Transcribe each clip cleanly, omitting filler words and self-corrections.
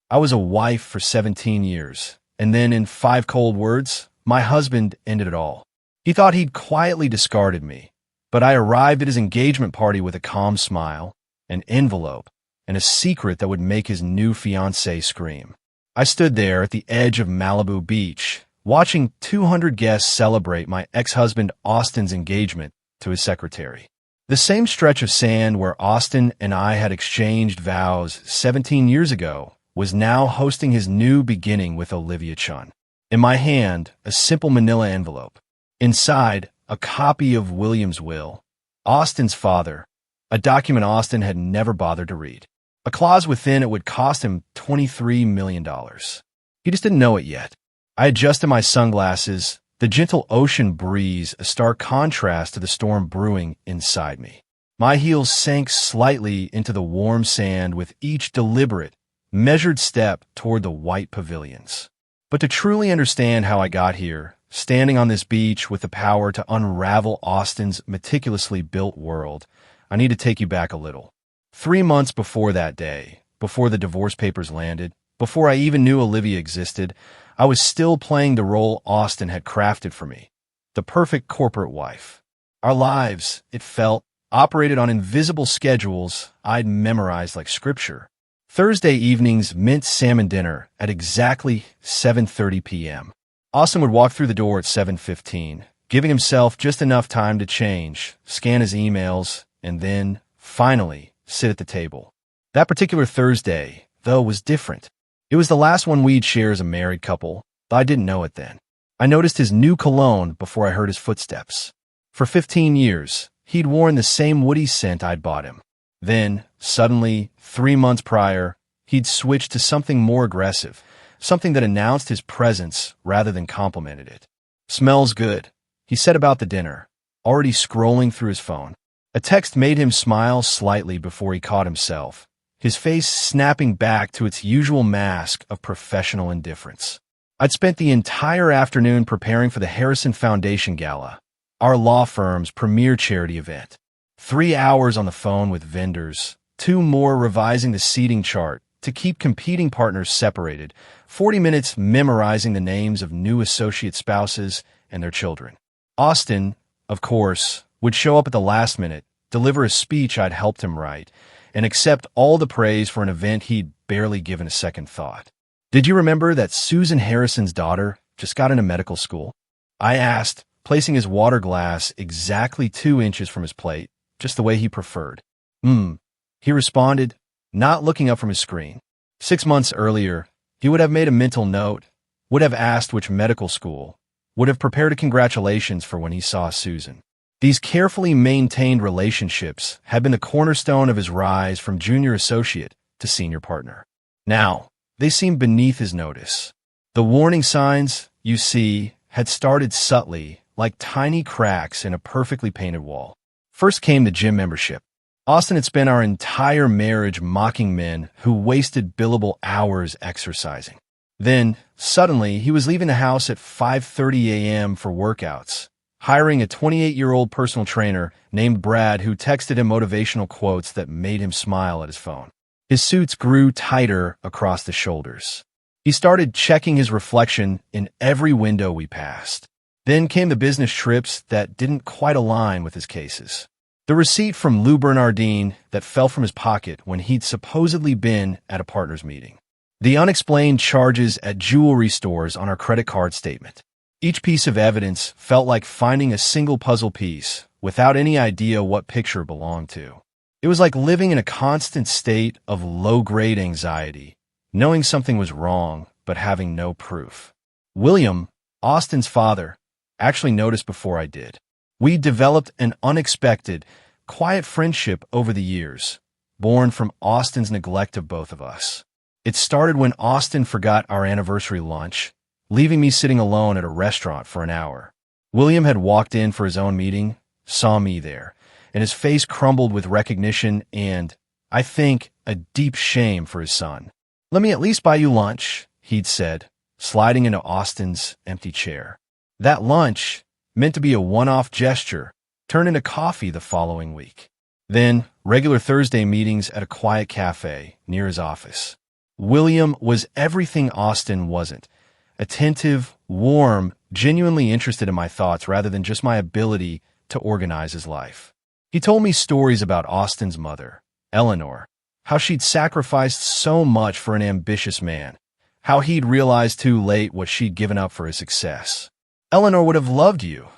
I was a wife for 17 years, and then in 5 cold words, my husband ended it all. He thought he'd quietly discarded me, but I arrived at his engagement party with a calm smile, an envelope, and a secret that would make his new fiancée scream. I stood there at the edge of Malibu Beach, watching 200 guests celebrate my ex-husband Austin's engagement to his secretary. The same stretch of sand where Austin and I had exchanged vows 17 years ago was now hosting his new beginning with Olivia Chun. In my hand, a simple manila envelope. Inside, a copy of William's will, Austin's father, a document Austin had never bothered to read. A clause within it would cost him $23 million. He just didn't know it yet. I adjusted my sunglasses, the gentle ocean breeze a stark contrast to the storm brewing inside me. My heels sank slightly into the warm sand with each deliberate, measured step toward the white pavilions. But to truly understand how I got here, standing on this beach with the power to unravel Austin's meticulously built world, I need to take you back a little. 3 months before that day, before the divorce papers landed, before I even knew Olivia existed, I was still playing the role Austin had crafted for me, the perfect corporate wife. Our lives, it felt, operated on invisible schedules I'd memorized like scripture. Thursday evenings meant salmon dinner at exactly 7:30 p.m. Austin would walk through the door at 7:15, giving himself just enough time to change, scan his emails, and then, finally, sit at the table. That particular Thursday, though, was different. It was the last one we'd share as a married couple, though I didn't know it then. I noticed his new cologne before I heard his footsteps. For 15 years, he'd worn the same woody scent I'd bought him. Then, suddenly, 3 months prior, he'd switched to something more aggressive, something that announced his presence rather than complimented it. "Smells good," he said about the dinner, already scrolling through his phone. A text made him smile slightly before he caught himself, his face snapping back to its usual mask of professional indifference. I'd spent the entire afternoon preparing for the Harrison Foundation Gala, our law firm's premier charity event. 3 hours on the phone with vendors, 2 more revising the seating chart to keep competing partners separated, 40 minutes memorizing the names of new associate spouses and their children. Austin, of course, would show up at the last minute, deliver a speech I'd helped him write, and accept all the praise for an event he'd barely given a second thought. "Did you remember that Susan Harrison's daughter just got into medical school?" I asked, placing his water glass exactly 2 inches from his plate, just the way he preferred. He responded, not looking up from his screen. 6 months earlier, he would have made a mental note, would have asked which medical school, would have prepared a congratulations for when he saw Susan. These carefully maintained relationships had been the cornerstone of his rise from junior associate to senior partner. Now, they seemed beneath his notice. The warning signs, you see, had started subtly, like tiny cracks in a perfectly painted wall. First came the gym membership. Austin had spent our entire marriage mocking men who wasted billable hours exercising. Then, suddenly, he was leaving the house at 5:30 a.m. for workouts, hiring a 28-year-old personal trainer named Brad who texted him motivational quotes that made him smile at his phone. His suits grew tighter across the shoulders. He started checking his reflection in every window we passed. Then came the business trips that didn't quite align with his cases. The receipt from Lou Bernardine that fell from his pocket when he'd supposedly been at a partners meeting. The unexplained charges at jewelry stores on our credit card statement. Each piece of evidence felt like finding a single puzzle piece without any idea what picture it belonged to. It was like living in a constant state of low-grade anxiety, knowing something was wrong but having no proof. William, Austin's father, actually noticed before I did. We developed an unexpected, quiet friendship over the years, born from Austin's neglect of both of us. It started when Austin forgot our anniversary lunch, leaving me sitting alone at a restaurant for an hour. William had walked in for his own meeting, saw me there, and his face crumbled with recognition and, I think, a deep shame for his son. "Let me at least buy you lunch," he'd said, sliding into Austin's empty chair. That lunch, meant to be a one-off gesture, turned into coffee the following week. Then, regular Thursday meetings at a quiet cafe near his office. William was everything Austin wasn't. Attentive, warm, genuinely interested in my thoughts rather than just my ability to organize his life. He told me stories about Austin's mother, Eleanor, how she'd sacrificed so much for an ambitious man, how he'd realized too late what she'd given up for his success. Eleanor would have loved you.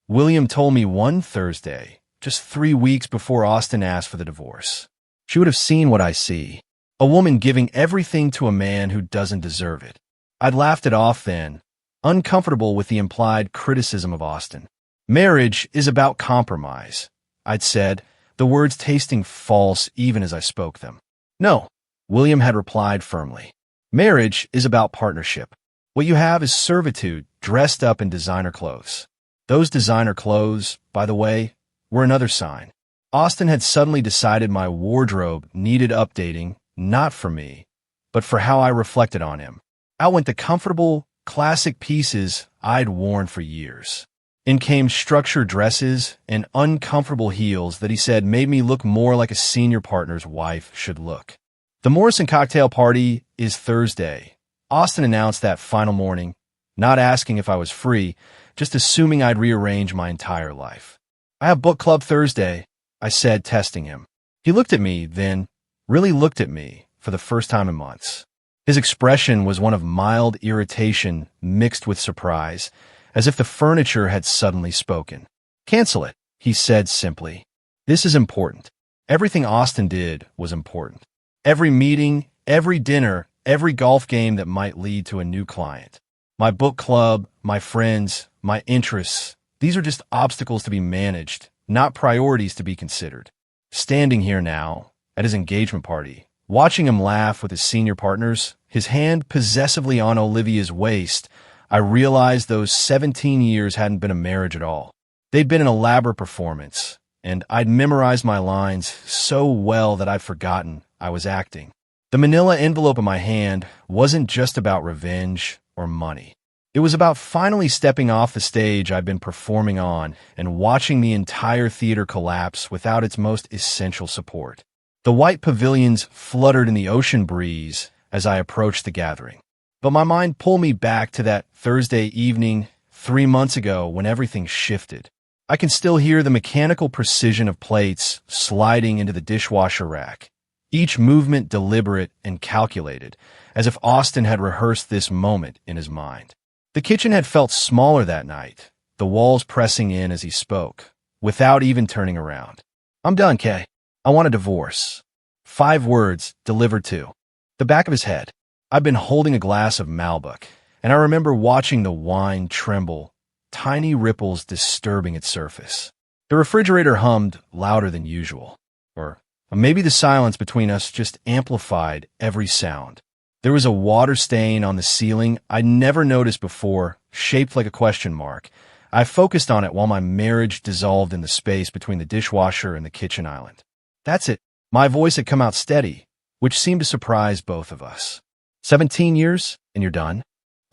William told me one Thursday, just 3 weeks before Austin asked for the divorce. She would have seen what I see, a woman giving everything to a man who doesn't deserve it. I'd laughed it off then, uncomfortable with the implied criticism of Austin. Marriage is about compromise, I'd said, the words tasting false even as I spoke them. No, William had replied firmly. Marriage is about partnership. What you have is servitude dressed up in designer clothes. Those designer clothes, by the way, were another sign. Austin had suddenly decided my wardrobe needed updating, not for me, but for how I reflected on him. Out went the comfortable, classic pieces I'd worn for years. In came structured dresses and uncomfortable heels that he said made me look more like a senior partner's wife should look. The Morrison cocktail party is Thursday. Austin announced that final morning, not asking if I was free, just assuming I'd rearrange my entire life. I have book club Thursday, I said, testing him. He looked at me, then really looked at me for the first time in months. His expression was one of mild irritation mixed with surprise, as if the furniture had suddenly spoken. Cancel it, he said simply. This is important. Everything Austin did was important. Every meeting, every dinner, every golf game that might lead to a new client. My book club, my friends, my interests, these are just obstacles to be managed, not priorities to be considered. Standing here now, at his engagement party, watching him laugh with his senior partners, his hand possessively on Olivia's waist, I realized those 17 years hadn't been a marriage at all. They'd been an elaborate performance, and I'd memorized my lines so well that I'd forgotten I was acting. The manila envelope in my hand wasn't just about revenge or money. It was about finally stepping off the stage I'd been performing on and watching the entire theater collapse without its most essential support. The white pavilions fluttered in the ocean breeze as I approached the gathering. But my mind pulled me back to that Thursday evening 3 months ago when everything shifted. I can still hear the mechanical precision of plates sliding into the dishwasher rack, each movement deliberate and calculated, as if Austin had rehearsed this moment in his mind. The kitchen had felt smaller that night, the walls pressing in as he spoke, without even turning around. I'm done, Kay. I want a divorce. 5 words delivered to the back of his head. I'd been holding a glass of Malbec, and I remember watching the wine tremble, tiny ripples disturbing its surface. The refrigerator hummed louder than usual, or maybe the silence between us just amplified every sound. There was a water stain on the ceiling I'd never noticed before, shaped like a question mark. I focused on it while my marriage dissolved in the space between the dishwasher and the kitchen island. That's it. My voice had come out steady, which seemed to surprise both of us. 17 years, and you're done?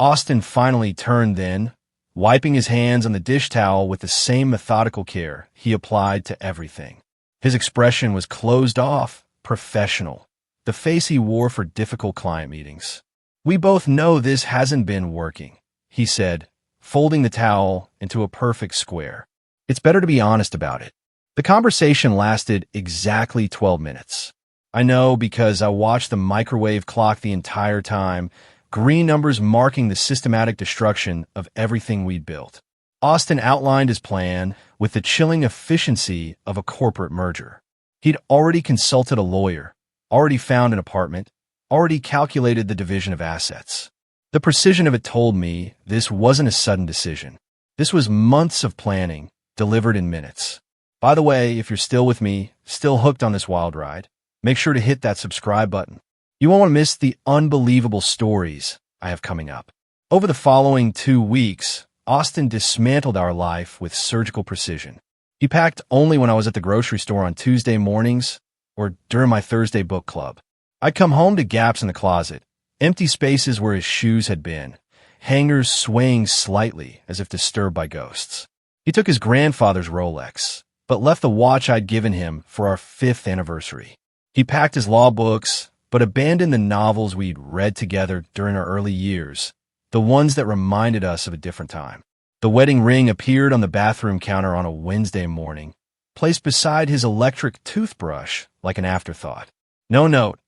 Austin finally turned then, wiping his hands on the dish towel with the same methodical care he applied to everything. His expression was closed off, professional, the face he wore for difficult client meetings. We both know this hasn't been working, he said, folding the towel into a perfect square. It's better to be honest about it. The conversation lasted exactly 12 minutes. I know because I watched the microwave clock the entire time, green numbers marking the systematic destruction of everything we'd built. Austin outlined his plan with the chilling efficiency of a corporate merger. He'd already consulted a lawyer, already found an apartment, already calculated the division of assets. The precision of it told me this wasn't a sudden decision. This was months of planning, delivered in minutes. By the way, if you're still with me, still hooked on this wild ride, make sure to hit that subscribe button. You won't want to miss the unbelievable stories I have coming up. Over the following 2 weeks, Austin dismantled our life with surgical precision. He packed only when I was at the grocery store on Tuesday mornings or during my Thursday book club. I'd come home to gaps in the closet, empty spaces where his shoes had been, hangers swaying slightly as if disturbed by ghosts. He took his grandfather's Rolex, but left the watch I'd given him for our 5th anniversary. He packed his law books, but abandoned the novels we'd read together during our early years, the ones that reminded us of a different time. The wedding ring appeared on the bathroom counter on a Wednesday morning, placed beside his electric toothbrush like an afterthought. No note,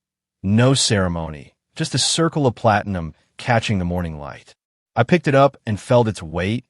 no ceremony, just a circle of platinum catching the morning light. I picked it up and felt its weight,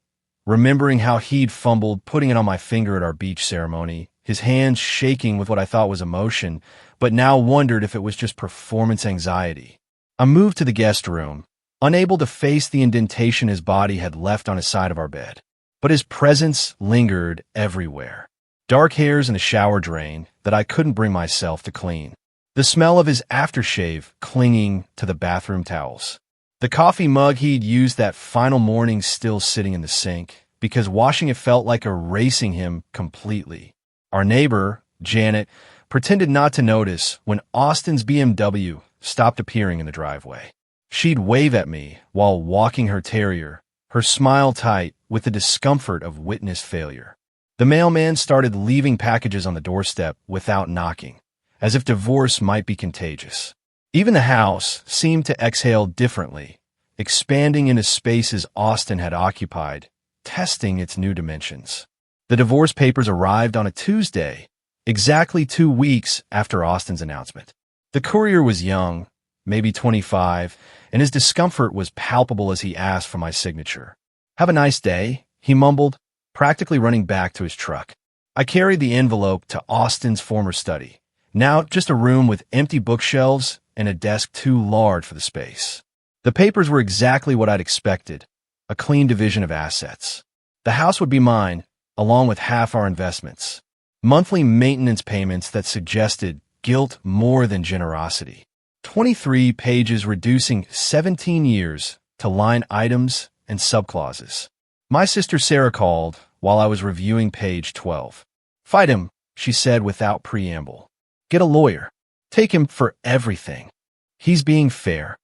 remembering how he'd fumbled putting it on my finger at our beach ceremony, his hands shaking with what I thought was emotion, but now wondered if it was just performance anxiety. I moved to the guest room, unable to face the indentation his body had left on his side of our bed. But his presence lingered everywhere. Dark hairs and a shower drain that I couldn't bring myself to clean. The smell of his aftershave clinging to the bathroom towels. The coffee mug he'd used that final morning still sitting in the sink, because washing it felt like erasing him completely. Our neighbor, Janet, pretended not to notice when Austin's BMW stopped appearing in the driveway. She'd wave at me while walking her terrier, her smile tight with the discomfort of witnessed failure. The mailman started leaving packages on the doorstep without knocking, as if divorce might be contagious. Even the house seemed to exhale differently, expanding into spaces Austin had occupied, testing its new dimensions. The divorce papers arrived on a Tuesday, exactly 2 weeks after Austin's announcement. The courier was young, maybe 25, and his discomfort was palpable as he asked for my signature. "Have a nice day," he mumbled, practically running back to his truck. I carried the envelope to Austin's former study, now just a room with empty bookshelves and a desk too large for the space. The papers were exactly what I'd expected, a clean division of assets. The house would be mine, along with half our investments. Monthly maintenance payments that suggested guilt more than generosity. 23 pages reducing 17 years to line items and subclauses. My sister Sarah called while I was reviewing page 12. "Fight him," she said without preamble. "Get a lawyer. Take him for everything." "He's being fair,"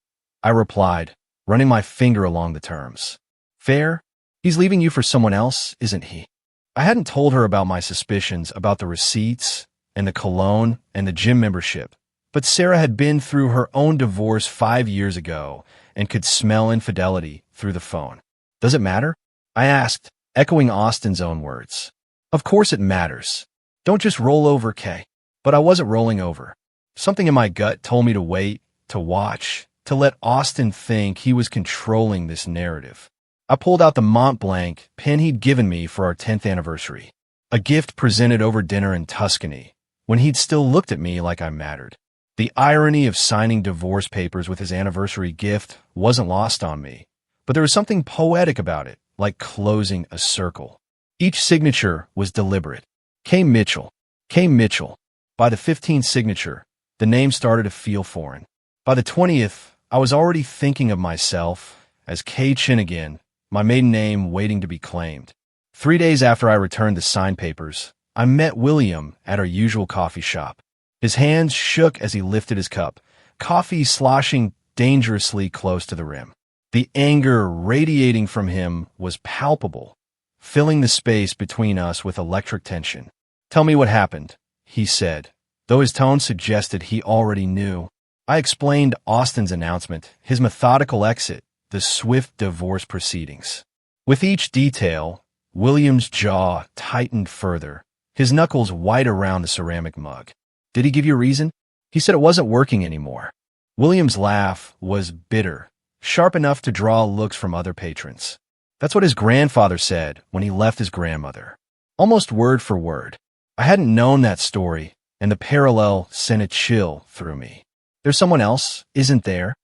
I replied, running my finger along the terms. "Fair? He's leaving you for someone else, isn't he?" I hadn't told her about my suspicions about the receipts and the cologne and the gym membership, but Sarah had been through her own divorce 5 years ago and could smell infidelity through the phone. "Does it matter?" I asked, echoing Austin's own words. "Of course it matters. Don't just roll over, Kay." But I wasn't rolling over. Something in my gut told me to wait, to watch, to let Austin think he was controlling this narrative. I pulled out the Mont Blanc pen he'd given me for our 10th anniversary, a gift presented over dinner in Tuscany, when he'd still looked at me like I mattered. The irony of signing divorce papers with his anniversary gift wasn't lost on me, but there was something poetic about it, like closing a circle. Each signature was deliberate. K. Mitchell. K. Mitchell. By the 15th signature, the name started to feel foreign. By the 20th, I was already thinking of myself as K. Chinnigan, my maiden name waiting to be claimed. 3 days after I returned the signed papers, I met William at our usual coffee shop. His hands shook as he lifted his cup, coffee sloshing dangerously close to the rim. The anger radiating from him was palpable, filling the space between us with electric tension. "Tell me what happened," he said, though his tone suggested he already knew. I explained Austin's announcement, his methodical exit, the swift divorce proceedings. With each detail, William's jaw tightened further, his knuckles white around the ceramic mug. "Did he give you a reason?" "He said it wasn't working anymore." William's laugh was bitter, sharp enough to draw looks from other patrons. That's what his grandfather said when he left his grandmother. Almost word for word. I hadn't known that story, and the parallel sent a chill through me. "There's someone else, isn't there?"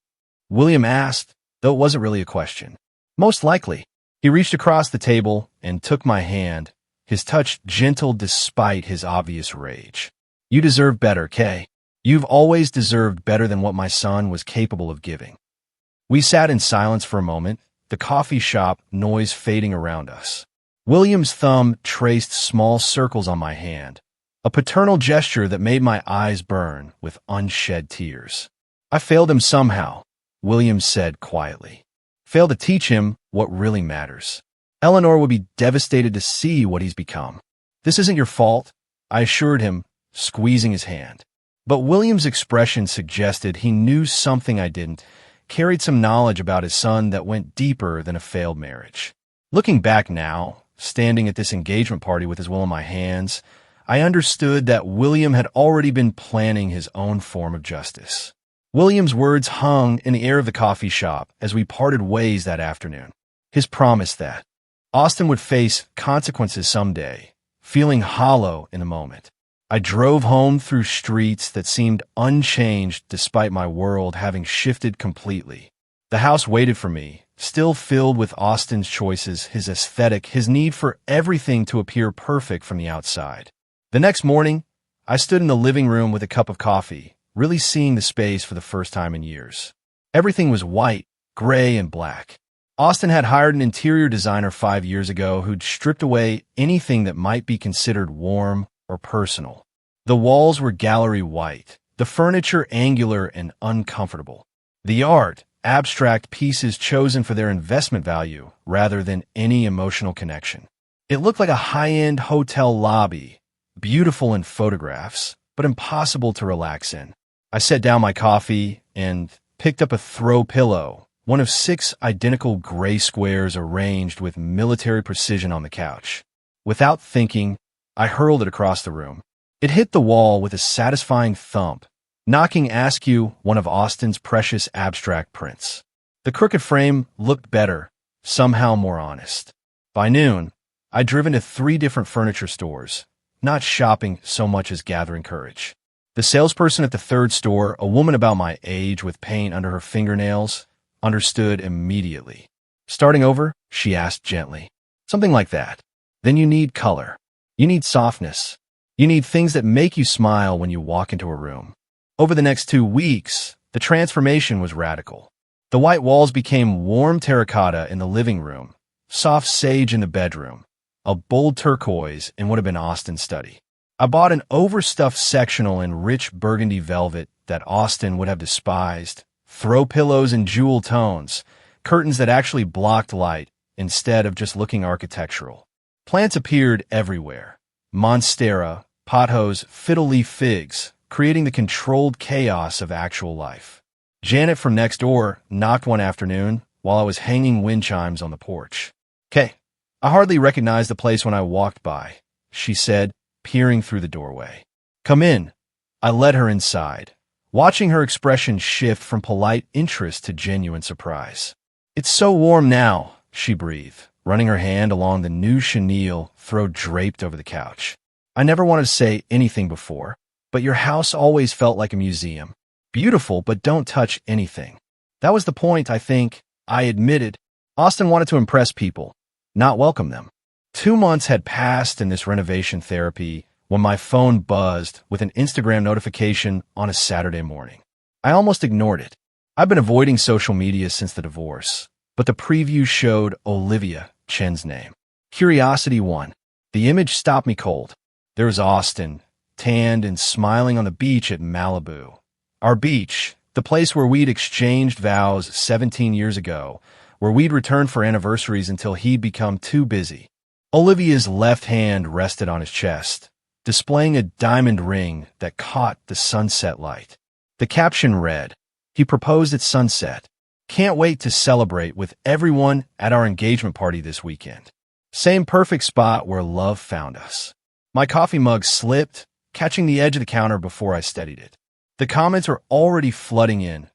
William asked, though it wasn't really a question. "Most likely." He reached across the table and took my hand, his touch gentle despite his obvious rage. "You deserve better, Kay. You've always deserved better than what my son was capable of giving." We sat in silence for a moment, the coffee shop noise fading around us. William's thumb traced small circles on my hand, a paternal gesture that made my eyes burn with unshed tears. "I failed him somehow," William said quietly. "Failed to teach him what really matters. Eleanor would be devastated to see what he's become." "This isn't your fault," I assured him, squeezing his hand. But William's expression suggested he knew something I didn't, carried some knowledge about his son that went deeper than a failed marriage. Looking back now, standing at this engagement party with his will in my hands, I understood that William had already been planning his own form of justice. William's words hung in the air of the coffee shop as we parted ways that afternoon. His promise that Austin would face consequences someday, feeling hollow in the moment. I drove home through streets that seemed unchanged despite my world having shifted completely. The house waited for me, still filled with Austin's choices, his aesthetic, his need for everything to appear perfect from the outside. The next morning, I stood in the living room with a cup of coffee, really seeing the space for the first time in years. Everything was white, gray, and black. Austin had hired an interior designer 5 years ago who'd stripped away anything that might be considered warm or personal. The walls were gallery white, the furniture angular and uncomfortable. The art, abstract pieces chosen for their investment value rather than any emotional connection. It looked like a high-end hotel lobby, beautiful in photographs, but impossible to relax in. I set down my coffee and picked up a throw pillow, one of 6 identical gray squares arranged with military precision on the couch. Without thinking, I hurled it across the room. It hit the wall with a satisfying thump, knocking askew one of Austin's precious abstract prints. The crooked frame looked better, somehow more honest. By noon, I'd driven to 3 different furniture stores, not shopping so much as gathering courage. The salesperson at the 3rd store, a woman about my age with paint under her fingernails, understood immediately. "Starting over?" she asked gently. "Something like that. Then you need color. You need softness. You need things that make you smile when you walk into a room." Over the next 2 weeks, the transformation was radical. The white walls became warm terracotta in the living room, soft sage in the bedroom, a bold turquoise in what had been Austin's study. I bought an overstuffed sectional in rich burgundy velvet that Austin would have despised, throw pillows in jewel tones, curtains that actually blocked light instead of just looking architectural. Plants appeared everywhere. Monstera, pothos, fiddle-leaf figs, creating the controlled chaos of actual life. Janet from next door knocked one afternoon while I was hanging wind chimes on the porch. "'Kay, I hardly recognized the place when I walked by," she said, peering through the doorway. "Come in." I led her inside, watching her expression shift from polite interest to genuine surprise. "It's so warm now," she breathed, running her hand along the new chenille throw draped over the couch. "I never wanted to say anything before, but your house always felt like a museum. Beautiful, but don't touch anything." That was the point, I think, I admitted. Austin wanted to impress people, not welcome them. 2 months had passed in this renovation therapy when my phone buzzed with an Instagram notification on a Saturday morning. I almost ignored it. I've been avoiding social media since the divorce, but the preview showed Olivia Chen's name. Curiosity won. The image stopped me cold. There was Austin, tanned and smiling on the beach at Malibu. Our beach, the place where we'd exchanged vows 17 years ago, where we'd return for anniversaries until he'd become too busy. Olivia's left hand rested on his chest, displaying a diamond ring that caught the sunset light. The caption read, "He proposed at sunset. Can't wait to celebrate with everyone at our engagement party this weekend." Same perfect spot where love found us. My coffee mug slipped, catching the edge of the counter before I steadied it. The comments are already flooding in.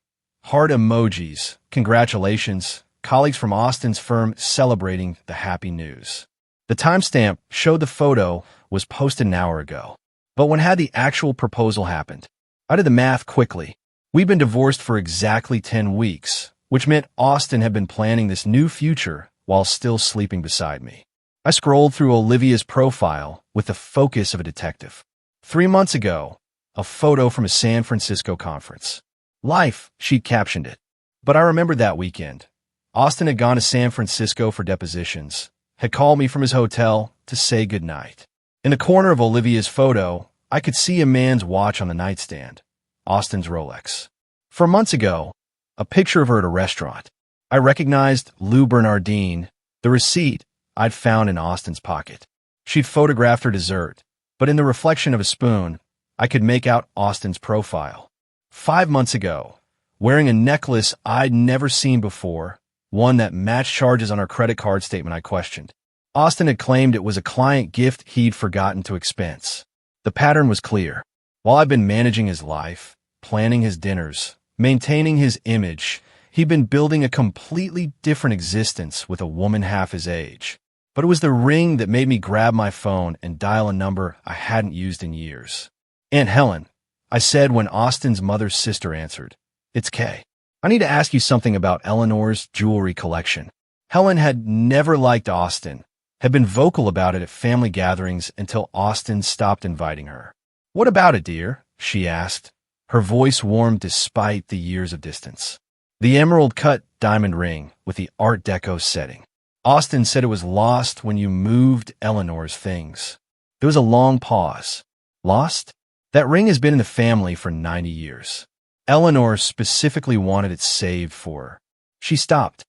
Heart emojis, congratulations, colleagues from Austin's firm celebrating the happy news. The timestamp showed the photo was posted an hour ago. But when had the actual proposal happened? I did the math quickly. We'd been divorced for exactly 10 weeks, which meant Austin had been planning this new future while still sleeping beside me. I scrolled through Olivia's profile with the focus of a detective. 3 months ago, a photo from a San Francisco conference. Life, she'd captioned it. But I remembered that weekend. Austin had gone to San Francisco for depositions, had called me from his hotel to say goodnight. In the corner of Olivia's photo, I could see a man's watch on the nightstand, Austin's Rolex. 4 months ago, a picture of her at a restaurant. I recognized Lou Bernardine, the receipt I'd found in Austin's pocket. She'd photographed her dessert, but in the reflection of a spoon, I could make out Austin's profile. 5 months ago, wearing a necklace I'd never seen before, one that matched charges on our credit card statement I questioned. Austin had claimed it was a client gift he'd forgotten to expense. The pattern was clear. While I've been managing his life, planning his dinners, maintaining his image, he'd been building a completely different existence with a woman half his age. But it was the ring that made me grab my phone and dial a number I hadn't used in years. "Aunt Helen," I said when Austin's mother's sister answered. "It's Kay. I need to ask you something about Eleanor's jewelry collection." Helen had never liked Austin, had been vocal about it at family gatherings until Austin stopped inviting her. "What about it, dear?" she asked. Her voice warmed despite the years of distance. "The emerald-cut diamond ring with the Art Deco setting. Austin said it was lost when you moved Eleanor's things." There was a long pause. "Lost? That ring has been in the family for 90 years. Eleanor specifically wanted it saved for her." She stopped.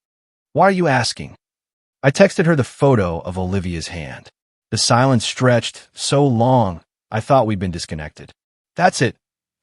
"Why are you asking?" I texted her the photo of Olivia's hand. The silence stretched so long, I thought we'd been disconnected. "That's it,"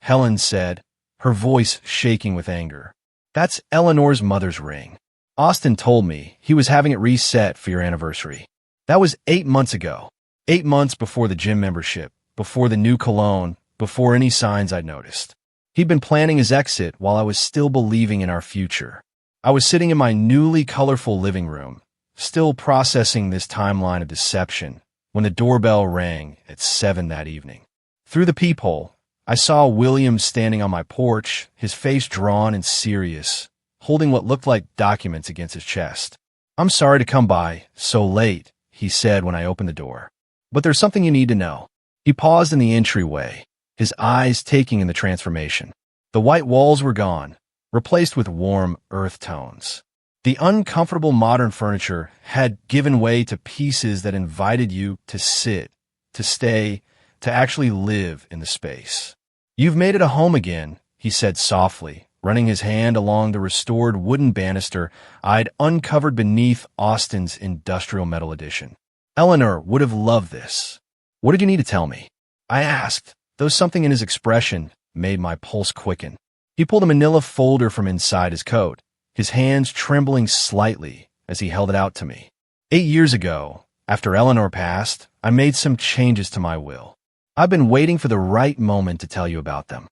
Helen said, her voice shaking with anger. "That's Eleanor's mother's ring. Austin told me he was having it reset for your anniversary. That was 8 months ago. 8 months before the gym membership, before the new cologne, before any signs I'd noticed. He'd been planning his exit while I was still believing in our future. I was sitting in my newly colorful living room, still processing this timeline of deception, when the doorbell rang at 7 that evening. Through the peephole, I saw William standing on my porch, his face drawn and serious, holding what looked like documents against his chest. "I'm sorry to come by so late," he said when I opened the door. "But there's something you need to know." He paused in the entryway, his eyes taking in the transformation. The white walls were gone, replaced with warm earth tones. The uncomfortable modern furniture had given way to pieces that invited you to sit, to stay, to actually live in the space. "You've made it a home again," he said softly, running his hand along the restored wooden banister I'd uncovered beneath Austin's industrial metal edition. "Eleanor would have loved this." "What did you need to tell me?" I asked, though something in his expression made my pulse quicken. He pulled a manila folder from inside his coat, his hands trembling slightly as he held it out to me. 8 years ago, after Eleanor passed, I made some changes to my will. I've been waiting for the right moment to tell you about them.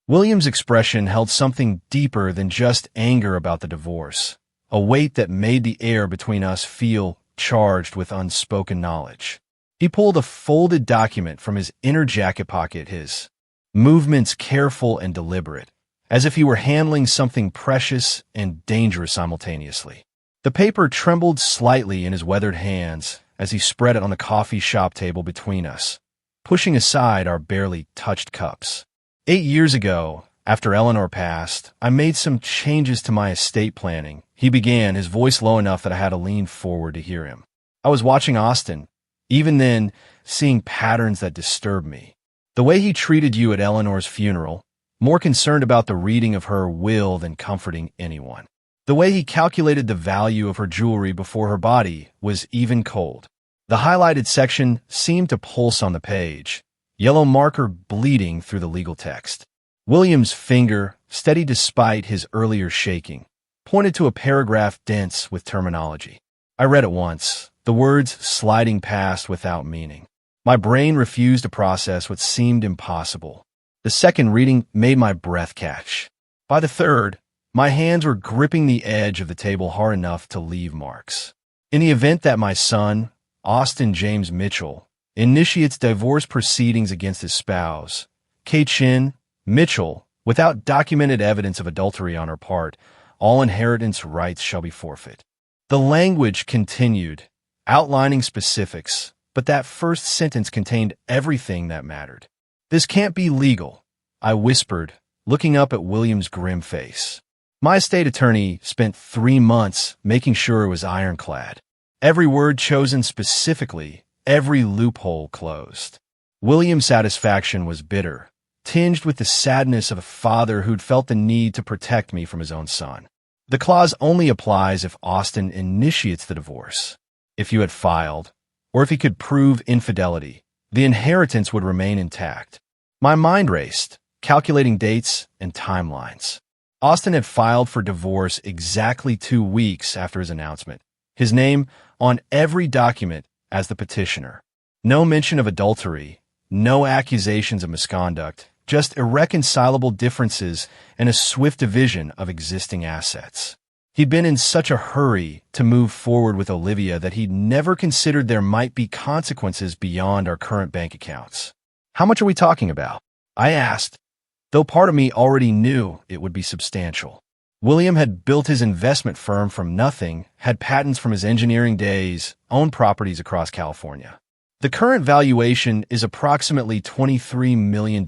William's expression held something deeper than just anger about the divorce, a weight that made the air between us feel charged with unspoken knowledge. He pulled a folded document from his inner jacket pocket, his movements careful and deliberate, as if he were handling something precious and dangerous simultaneously. The paper trembled slightly in his weathered hands as he spread it on the coffee shop table between us, pushing aside our barely touched cups. 8 years ago, after Eleanor passed, I made some changes to my estate planning. He began, his voice low enough that I had to lean forward to hear him. I was watching Austin, even then, seeing patterns that disturbed me. The way he treated you at Eleanor's funeral, more concerned about the reading of her will than comforting anyone. The way he calculated the value of her jewelry before her body was even cold. The highlighted section seemed to pulse on the page, yellow marker bleeding through the legal text. William's finger, steady despite his earlier shaking, pointed to a paragraph dense with terminology. I read it once, the words sliding past without meaning. My brain refused to process what seemed impossible. The second reading made my breath catch. By the third, my hands were gripping the edge of the table hard enough to leave marks. In the event that my son, Austin James Mitchell, initiates divorce proceedings against his spouse, Kay-Chin Mitchell, without documented evidence of adultery on her part, all inheritance rights shall be forfeit. The language continued, outlining specifics, but that first sentence contained everything that mattered. "This can't be legal," I whispered, looking up at William's grim face. My estate attorney spent 3 months making sure it was ironclad. Every word chosen specifically, every loophole closed. William's satisfaction was bitter, tinged with the sadness of a father who'd felt the need to protect me from his own son. The clause only applies if Austin initiates the divorce. If you had filed, or if he could prove infidelity, the inheritance would remain intact. My mind raced, calculating dates and timelines. Austin had filed for divorce exactly 2 weeks after his announcement. His name on every document as the petitioner. No mention of adultery, no accusations of misconduct, just irreconcilable differences and a swift division of existing assets. He'd been in such a hurry to move forward with Olivia that he'd never considered there might be consequences beyond our current bank accounts. How much are we talking about? I asked, though part of me already knew it would be substantial. William had built his investment firm from nothing, had patents from his engineering days, owned properties across California. The current valuation is approximately $23 million,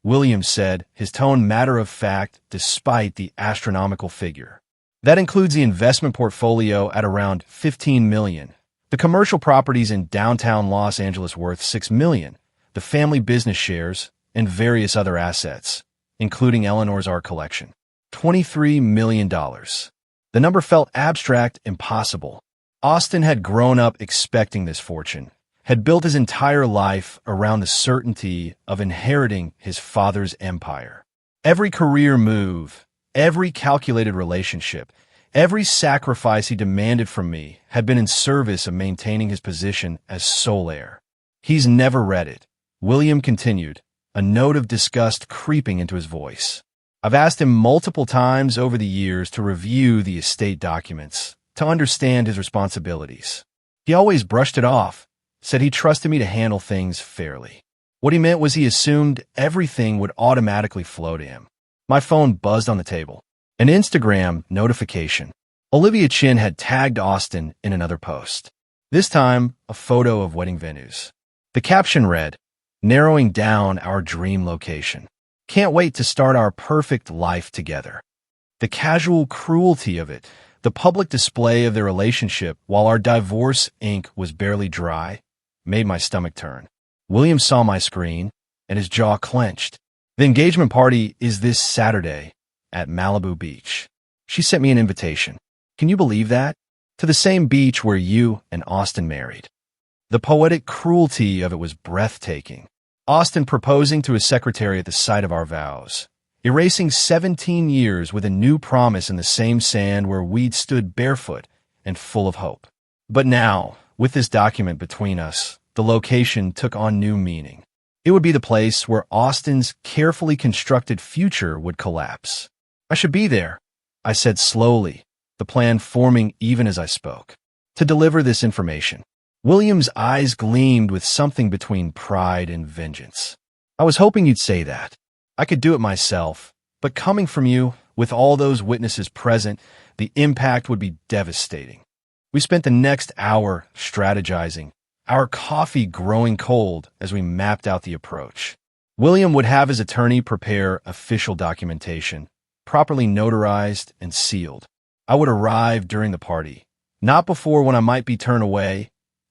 William said, his tone matter-of-fact despite the astronomical figure. That includes the investment portfolio at around $15 million, the commercial properties in downtown Los Angeles worth $6 million, the family business shares, and various other assets, including Eleanor's art collection. $23 million. The number felt abstract, impossible. Austin had grown up expecting this fortune, had built his entire life around the certainty of inheriting his father's empire. Every career move, every calculated relationship, every sacrifice he demanded from me had been in service of maintaining his position as sole heir. He's never read it, William continued, a note of disgust creeping into his voice. I've asked him multiple times over the years to review the estate documents, to understand his responsibilities. He always brushed it off, said he trusted me to handle things fairly. What he meant was he assumed everything would automatically flow to him. My phone buzzed on the table. An Instagram notification. Olivia Chin had tagged Austin in another post. This time, a photo of wedding venues. The caption read, "Narrowing down our dream location. Can't wait to start our perfect life together." The casual cruelty of it, the public display of their relationship while our divorce ink was barely dry, made my stomach turn. William saw my screen, and his jaw clenched. The engagement party is this Saturday at Malibu Beach. She sent me an invitation. Can you believe that? To the same beach where you and Austin married. The poetic cruelty of it was breathtaking. Austin proposing to his secretary at the site of our vows, erasing 17 years with a new promise in the same sand where we'd stood barefoot and full of hope. But now, with this document between us, the location took on new meaning. It would be the place where Austin's carefully constructed future would collapse. I should be there, I said slowly, the plan forming even as I spoke, to deliver this information. William's eyes gleamed with something between pride and vengeance. I was hoping you'd say that. I could do it myself, but coming from you, with all those witnesses present, the impact would be devastating. We spent the next hour strategizing, our coffee growing cold as we mapped out the approach. William would have his attorney prepare official documentation, properly notarized and sealed. I would arrive during the party, not before when I might be turned away,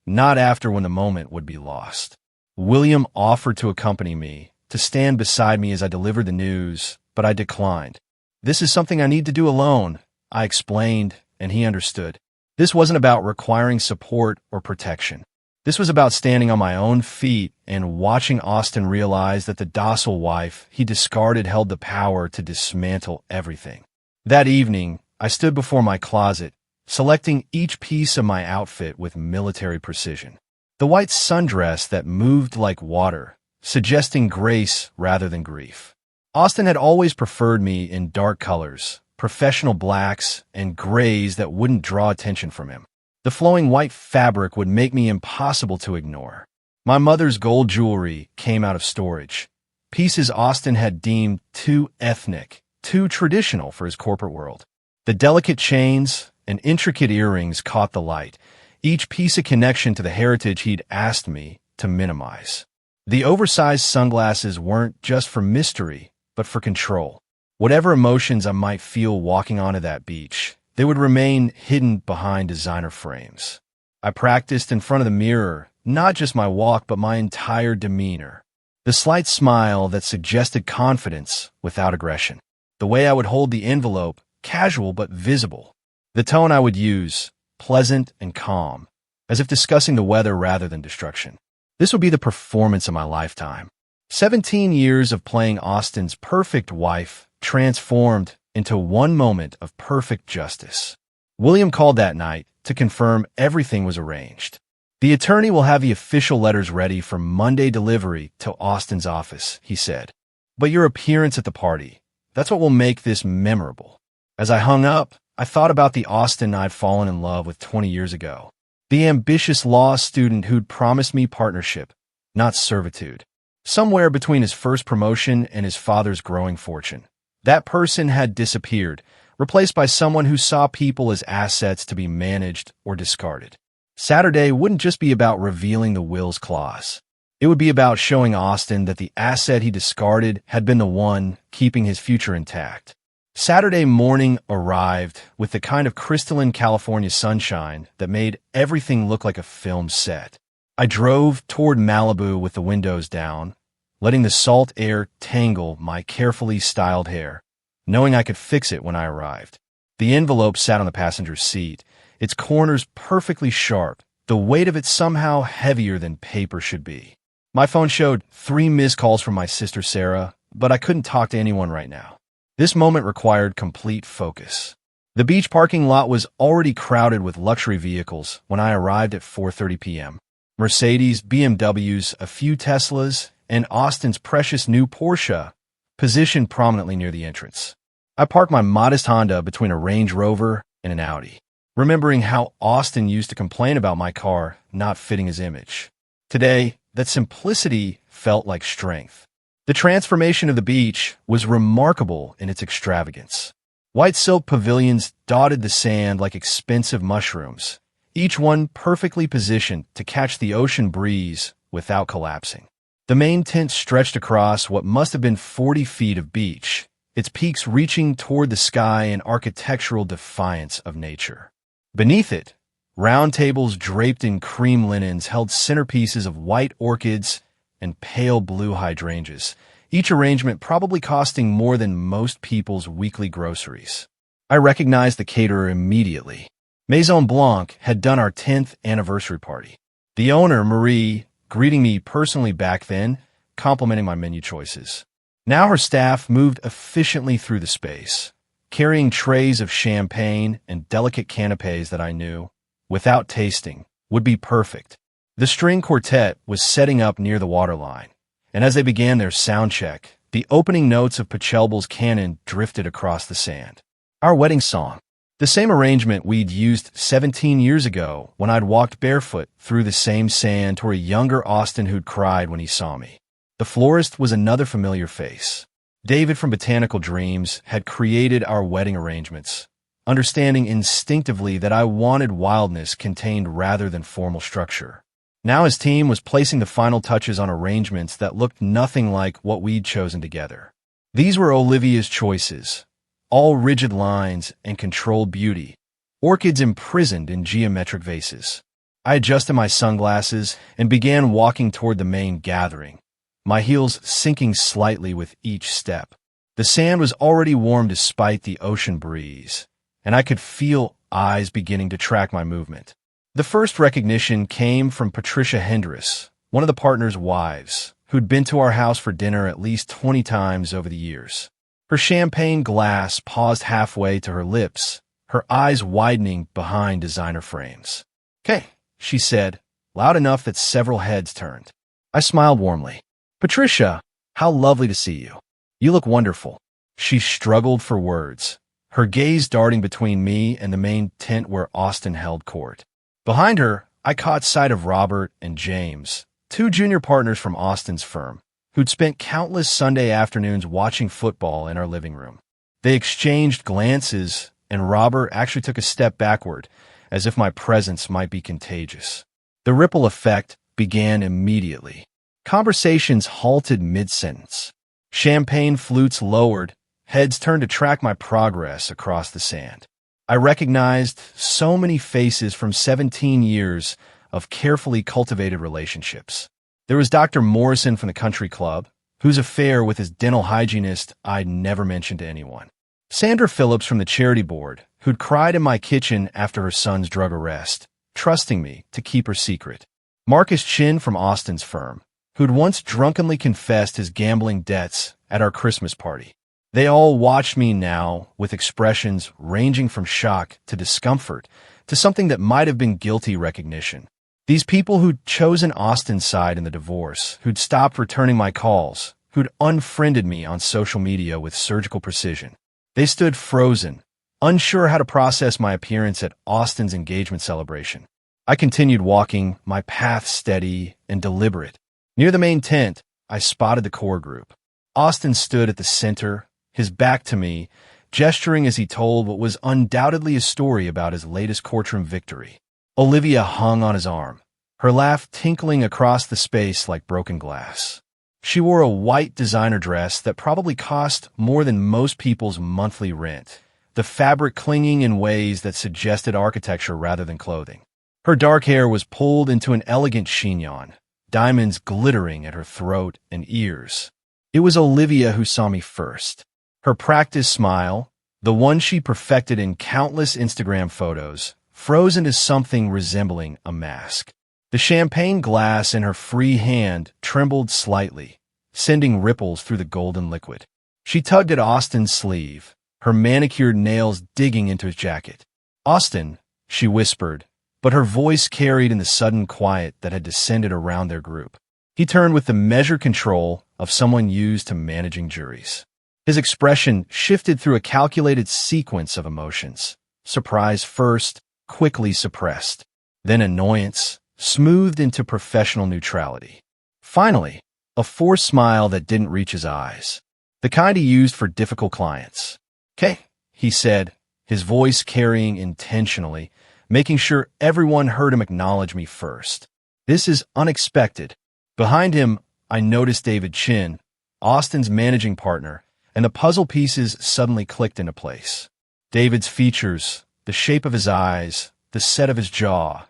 not after when the moment would be lost. William offered to accompany me, to stand beside me as I delivered the news, but I declined. This is something I need to do alone, I explained, and he understood. This wasn't about requiring support or protection. This was about standing on my own feet and watching Austin realize that the docile wife he discarded held the power to dismantle everything. That evening, I stood before my closet, selecting each piece of my outfit with military precision. The white sundress that moved like water, suggesting grace rather than grief. Austin had always preferred me in dark colors, professional blacks, and grays that wouldn't draw attention from him. The flowing white fabric would make me impossible to ignore. My mother's gold jewelry came out of storage, pieces Austin had deemed too ethnic, too traditional for his corporate world. The delicate chains and intricate earrings caught the light, each piece a connection to the heritage he'd asked me to minimize. The oversized sunglasses weren't just for mystery, but for control. Whatever emotions I might feel walking onto that beach, they would remain hidden behind designer frames. I practiced in front of the mirror, not just my walk, but my entire demeanor. The slight smile that suggested confidence without aggression. The way I would hold the envelope, casual but visible. The tone I would use, pleasant and calm, as if discussing the weather rather than destruction. This would be the performance of my lifetime. 17 years of playing Austin's perfect wife transformed into one moment of perfect justice. William called that night to confirm everything was arranged. The attorney will have the official letters ready for Monday delivery to Austin's office, he said. But your appearance at the party, that's what will make this memorable. As I hung up, I thought about the Austin I'd fallen in love with 20 years ago. The ambitious law student who'd promised me partnership, not servitude. Somewhere between his first promotion and his father's growing fortune. That person had disappeared, replaced by someone who saw people as assets to be managed or discarded. Saturday wouldn't just be about revealing the will's clause. It would be about showing Austin that the asset he discarded had been the one keeping his future intact. Saturday morning arrived with the kind of crystalline California sunshine that made everything look like a film set. I drove toward Malibu with the windows down, letting the salt air tangle my carefully styled hair, knowing I could fix it when I arrived. The envelope sat on the passenger's seat, its corners perfectly sharp, the weight of it somehow heavier than paper should be. My phone showed 3 missed calls from my sister Sarah, but I couldn't talk to anyone right now. This moment required complete focus. The beach parking lot was already crowded with luxury vehicles when I arrived at 4:30 p.m. Mercedes, BMWs, a few Teslas, and Austin's precious new Porsche positioned prominently near the entrance. I parked my modest Honda between a Range Rover and an Audi, remembering how Austin used to complain about my car not fitting his image. Today, that simplicity felt like strength. The transformation of the beach was remarkable in its extravagance. White silk pavilions dotted the sand like expensive mushrooms, each one perfectly positioned to catch the ocean breeze without collapsing. The main tent stretched across what must have been 40 feet of beach, its peaks reaching toward the sky in architectural defiance of nature. Beneath it, round tables draped in cream linens held centerpieces of white orchids and pale blue hydrangeas, each arrangement probably costing more than most people's weekly groceries. I recognized the caterer immediately. Maison Blanc had done our 10th anniversary party. The owner, Marie, greeting me personally back then, complimenting my menu choices. Now her staff moved efficiently through the space, carrying trays of champagne and delicate canapes that I knew, without tasting, would be perfect. The string quartet was setting up near the waterline, and as they began their sound check, the opening notes of Pachelbel's canon drifted across the sand. Our wedding song, the same arrangement we'd used 17 years ago when I'd walked barefoot through the same sand toward a younger Austin who'd cried when he saw me. The florist was another familiar face. David from Botanical Dreams had created our wedding arrangements, understanding instinctively that I wanted wildness contained rather than formal structure. Now his team was placing the final touches on arrangements that looked nothing like what we'd chosen together. These were Olivia's choices, all rigid lines and controlled beauty, orchids imprisoned in geometric vases. I adjusted my sunglasses and began walking toward the main gathering, my heels sinking slightly with each step. The sand was already warm despite the ocean breeze, and I could feel eyes beginning to track my movement. The first recognition came from Patricia Hendress, one of the partners' wives, who'd been to our house for dinner at least 20 times over the years. Her champagne glass paused halfway to her lips, her eyes widening behind designer frames. "Okay," she said, loud enough that several heads turned. I smiled warmly. "Patricia, how lovely to see you. You look wonderful." She struggled for words, her gaze darting between me and the main tent where Austin held court. Behind her, I caught sight of Robert and James, 2 junior partners from Austin's firm, who'd spent countless Sunday afternoons watching football in our living room. They exchanged glances, and Robert actually took a step backward, as if my presence might be contagious. The ripple effect began immediately. Conversations halted mid-sentence. Champagne flutes lowered, heads turned to track my progress across the sand. I recognized so many faces from 17 years of carefully cultivated relationships. There was Dr. Morrison from the country club, whose affair with his dental hygienist I'd never mentioned to anyone. Sandra Phillips from the charity board, who'd cried in my kitchen after her son's drug arrest, trusting me to keep her secret. Marcus Chin from Austin's firm, who'd once drunkenly confessed his gambling debts at our Christmas party. They all watched me now with expressions ranging from shock to discomfort to something that might have been guilty recognition. These people who'd chosen Austin's side in the divorce, who'd stopped returning my calls, who'd unfriended me on social media with surgical precision. They stood frozen, unsure how to process my appearance at Austin's engagement celebration. I continued walking, my path steady and deliberate. Near the main tent, I spotted the core group. Austin stood at the center, his back to me, gesturing as he told what was undoubtedly a story about his latest courtroom victory. Olivia hung on his arm, her laugh tinkling across the space like broken glass. She wore a white designer dress that probably cost more than most people's monthly rent, the fabric clinging in ways that suggested architecture rather than clothing. Her dark hair was pulled into an elegant chignon, diamonds glittering at her throat and ears. It was Olivia who saw me first. Her practiced smile, the one she perfected in countless Instagram photos, froze into something resembling a mask. The champagne glass in her free hand trembled slightly, sending ripples through the golden liquid. She tugged at Austin's sleeve, her manicured nails digging into his jacket. "Austin," she whispered, but her voice carried in the sudden quiet that had descended around their group. He turned with the measured control of someone used to managing juries. His expression shifted through a calculated sequence of emotions. Surprise first, quickly suppressed. Then annoyance, smoothed into professional neutrality. Finally, a forced smile that didn't reach his eyes. The kind he used for difficult clients. "'Kay," he said, his voice carrying intentionally, making sure everyone heard him acknowledge me first. "This is unexpected." Behind him, I noticed David Chin, Austin's managing partner, and the puzzle pieces suddenly clicked into place. David's features, the shape of his eyes, the set of his jaw,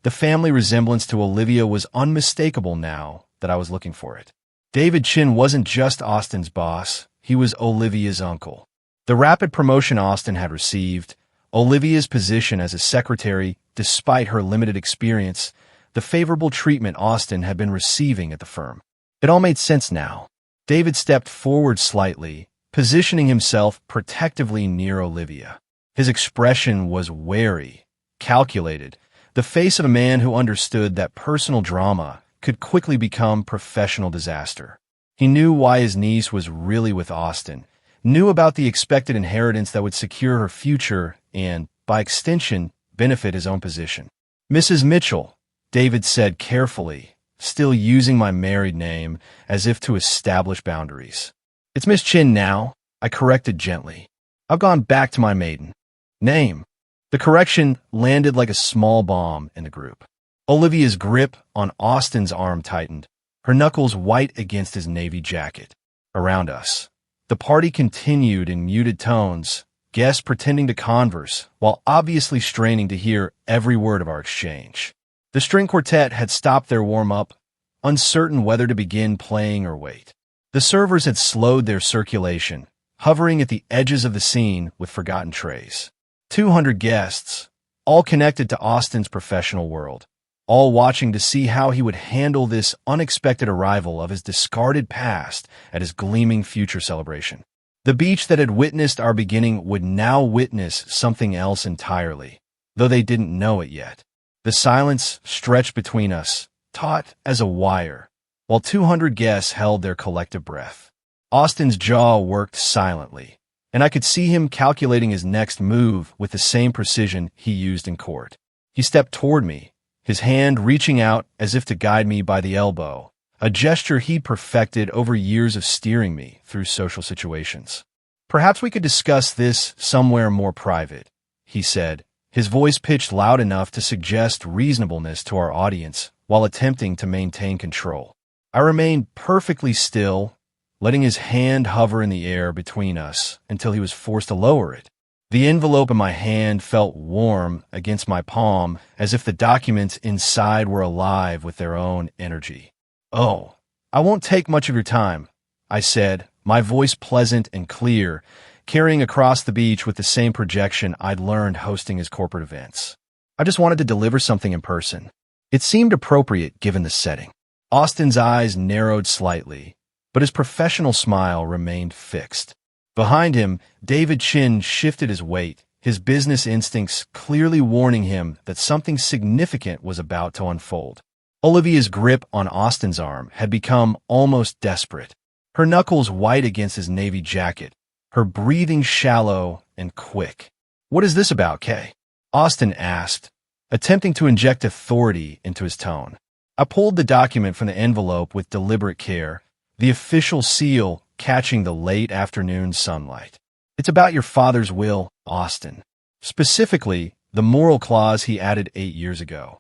the family resemblance to Olivia was unmistakable now that I was looking for it. David Chin wasn't just Austin's boss, he was Olivia's uncle. The rapid promotion Austin had received, Olivia's position as a secretary, despite her limited experience, the favorable treatment Austin had been receiving at the firm. It all made sense now. David stepped forward slightly, positioning himself protectively near Olivia. His expression was wary, calculated, the face of a man who understood that personal drama could quickly become professional disaster. He knew why his niece was really with Austin, knew about the expected inheritance that would secure her future and, by extension, benefit his own position. "Mrs. Mitchell," David said carefully, still using my married name as if to establish boundaries. "It's Miss Chin now," I corrected gently. "I've gone back to my maiden name." The correction landed like a small bomb in the group. Olivia's grip on Austin's arm tightened, her knuckles white against his navy jacket. Around us, the party continued in muted tones, guests pretending to converse while obviously straining to hear every word of our exchange. The string quartet had stopped their warm-up, uncertain whether to begin playing or wait. The servers had slowed their circulation, hovering at the edges of the scene with forgotten trays. 200 guests, all connected to Austin's professional world, all watching to see how he would handle this unexpected arrival of his discarded past at his gleaming future celebration. The beach that had witnessed our beginning would now witness something else entirely, though they didn't know it yet. The silence stretched between us, taut as a wire, while 200 guests held their collective breath. Austin's jaw worked silently, and I could see him calculating his next move with the same precision he used in court. He stepped toward me, his hand reaching out as if to guide me by the elbow, a gesture he'd perfected over years of steering me through social situations. "Perhaps we could discuss this somewhere more private," he said, his voice pitched loud enough to suggest reasonableness to our audience while attempting to maintain control. I remained perfectly still, letting his hand hover in the air between us until he was forced to lower it. The envelope in my hand felt warm against my palm, as if the documents inside were alive with their own energy. "Oh, I won't take much of your time," I said, my voice pleasant and clear, carrying across the beach with the same projection I'd learned hosting his corporate events. "I just wanted to deliver something in person. It seemed appropriate given the setting." Austin's eyes narrowed slightly, but his professional smile remained fixed. Behind him, David Chin shifted his weight, his business instincts clearly warning him that something significant was about to unfold. Olivia's grip on Austin's arm had become almost desperate, her knuckles white against his navy jacket, her breathing shallow and quick. "What is this about, Kay?" Austin asked, attempting to inject authority into his tone. I pulled the document from the envelope with deliberate care, the official seal catching the late afternoon sunlight. "It's about your father's will, Austin. Specifically, the moral clause he added 8 years ago."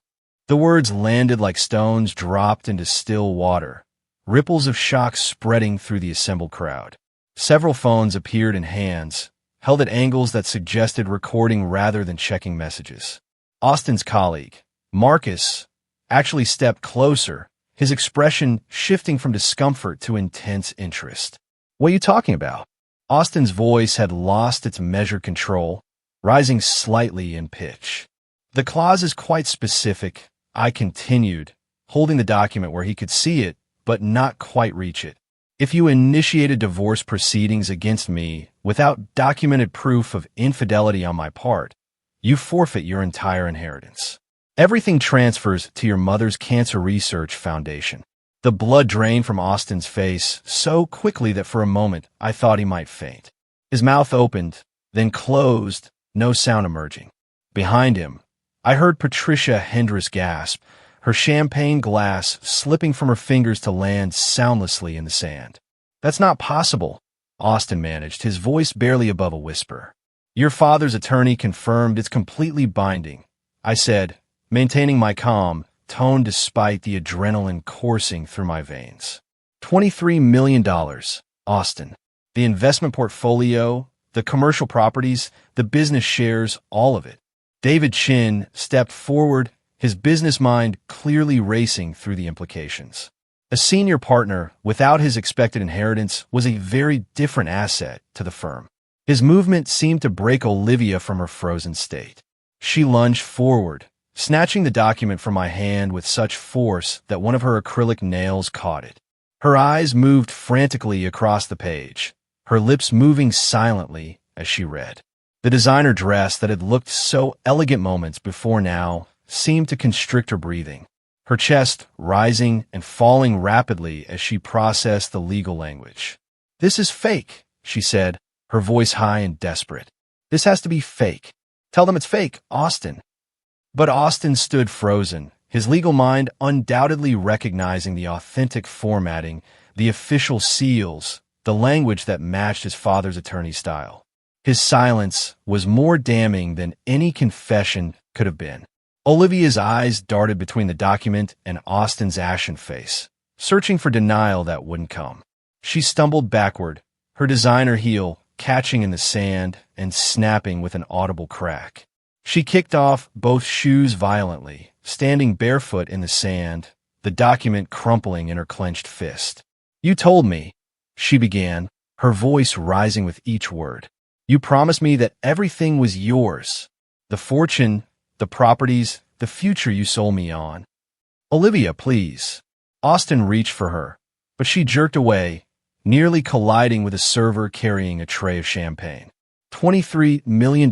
The words landed like stones dropped into still water, ripples of shock spreading through the assembled crowd. Several phones appeared in hands, held at angles that suggested recording rather than checking messages. Austin's colleague, Marcus, actually stepped closer, his expression shifting from discomfort to intense interest. "What are you talking about?" Austin's voice had lost its measured control, rising slightly in pitch. "The clause is quite specific," I continued, holding the document where he could see it, but not quite reach it. "If you initiated divorce proceedings against me without documented proof of infidelity on my part, you forfeit your entire inheritance. Everything transfers to your mother's cancer research foundation." The blood drained from Austin's face so quickly that for a moment I thought he might faint. His mouth opened, then closed, no sound emerging. Behind him, I heard Patricia Hendricks gasp, her champagne glass slipping from her fingers to land soundlessly in the sand. "That's not possible," Austin managed, his voice barely above a whisper. "Your father's attorney confirmed it's completely binding," I said, maintaining my calm tone despite the adrenaline coursing through my veins. $23 million, Austin. The investment portfolio, the commercial properties, the business shares, all of it. David Chin stepped forward, his business mind clearly racing through the implications. A senior partner without his expected inheritance was a very different asset to the firm. His movement seemed to break Olivia from her frozen state. She lunged forward, snatching the document from my hand with such force that one of her acrylic nails caught it. Her eyes moved frantically across the page, her lips moving silently as she read. The designer dress that had looked so elegant moments before now seemed to constrict her breathing, her chest rising and falling rapidly as she processed the legal language. "This is fake," she said, her voice high and desperate. "This has to be fake. Tell them it's fake, Austin." But Austin stood frozen, his legal mind undoubtedly recognizing the authentic formatting, the official seals, the language that matched his father's attorney style. His silence was more damning than any confession could have been. Olivia's eyes darted between the document and Austin's ashen face, searching for denial that wouldn't come. She stumbled backward, her designer heel catching in the sand and snapping with an audible crack. She kicked off both shoes violently, standing barefoot in the sand, the document crumpling in her clenched fist. "You told me," she began, her voice rising with each word. "You promised me that everything was yours. The fortune, the properties, the future you sold me on." "Olivia, please." Austin reached for her, but she jerked away, nearly colliding with a server carrying a tray of champagne. $23 million.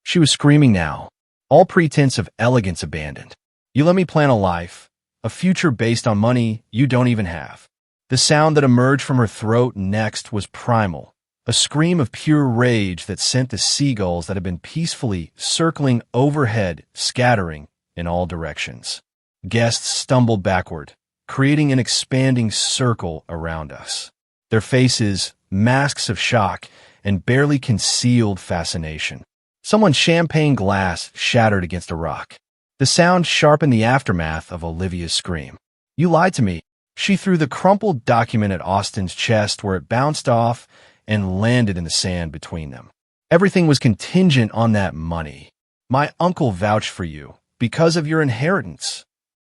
She was screaming now, all pretense of elegance abandoned. "You let me plan a life, a future based on money you don't even have." The sound that emerged from her throat next was primal, a scream of pure rage that sent the seagulls that had been peacefully circling overhead scattering in all directions. Guests stumbled backward, creating an expanding circle around us, their faces masks of shock and barely concealed fascination. Someone's champagne glass shattered against a rock. The sound sharpened the aftermath of Olivia's scream. "You lied to me." She threw the crumpled document at Austin's chest where it bounced off and landed in the sand between them. "Everything was contingent on that money. My uncle vouched for you because of your inheritance."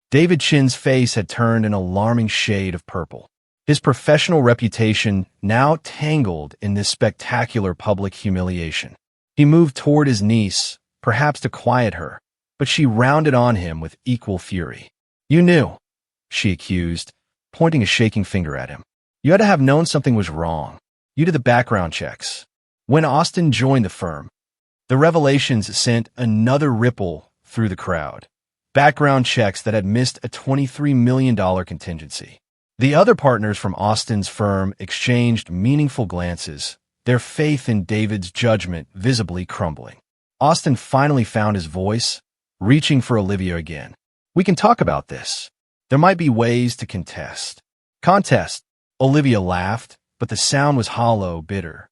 David Chin's face had turned an alarming shade of purple, his professional reputation now tangled in this spectacular public humiliation. He moved toward his niece, perhaps to quiet her, but she rounded on him with equal fury. "You knew. she accused, pointing a shaking finger at him. You had to have known something was wrong. You did the background checks. When Austin joined the firm, the revelations sent another ripple through the crowd. Background checks that had missed a $23 million contingency. The other partners from Austin's firm exchanged meaningful glances, their faith in David's judgment visibly crumbling. Austin finally found his voice, reaching for Olivia again. We can talk about this. There might be ways to contest. Contest, Olivia laughed, but the sound was hollow, bitter.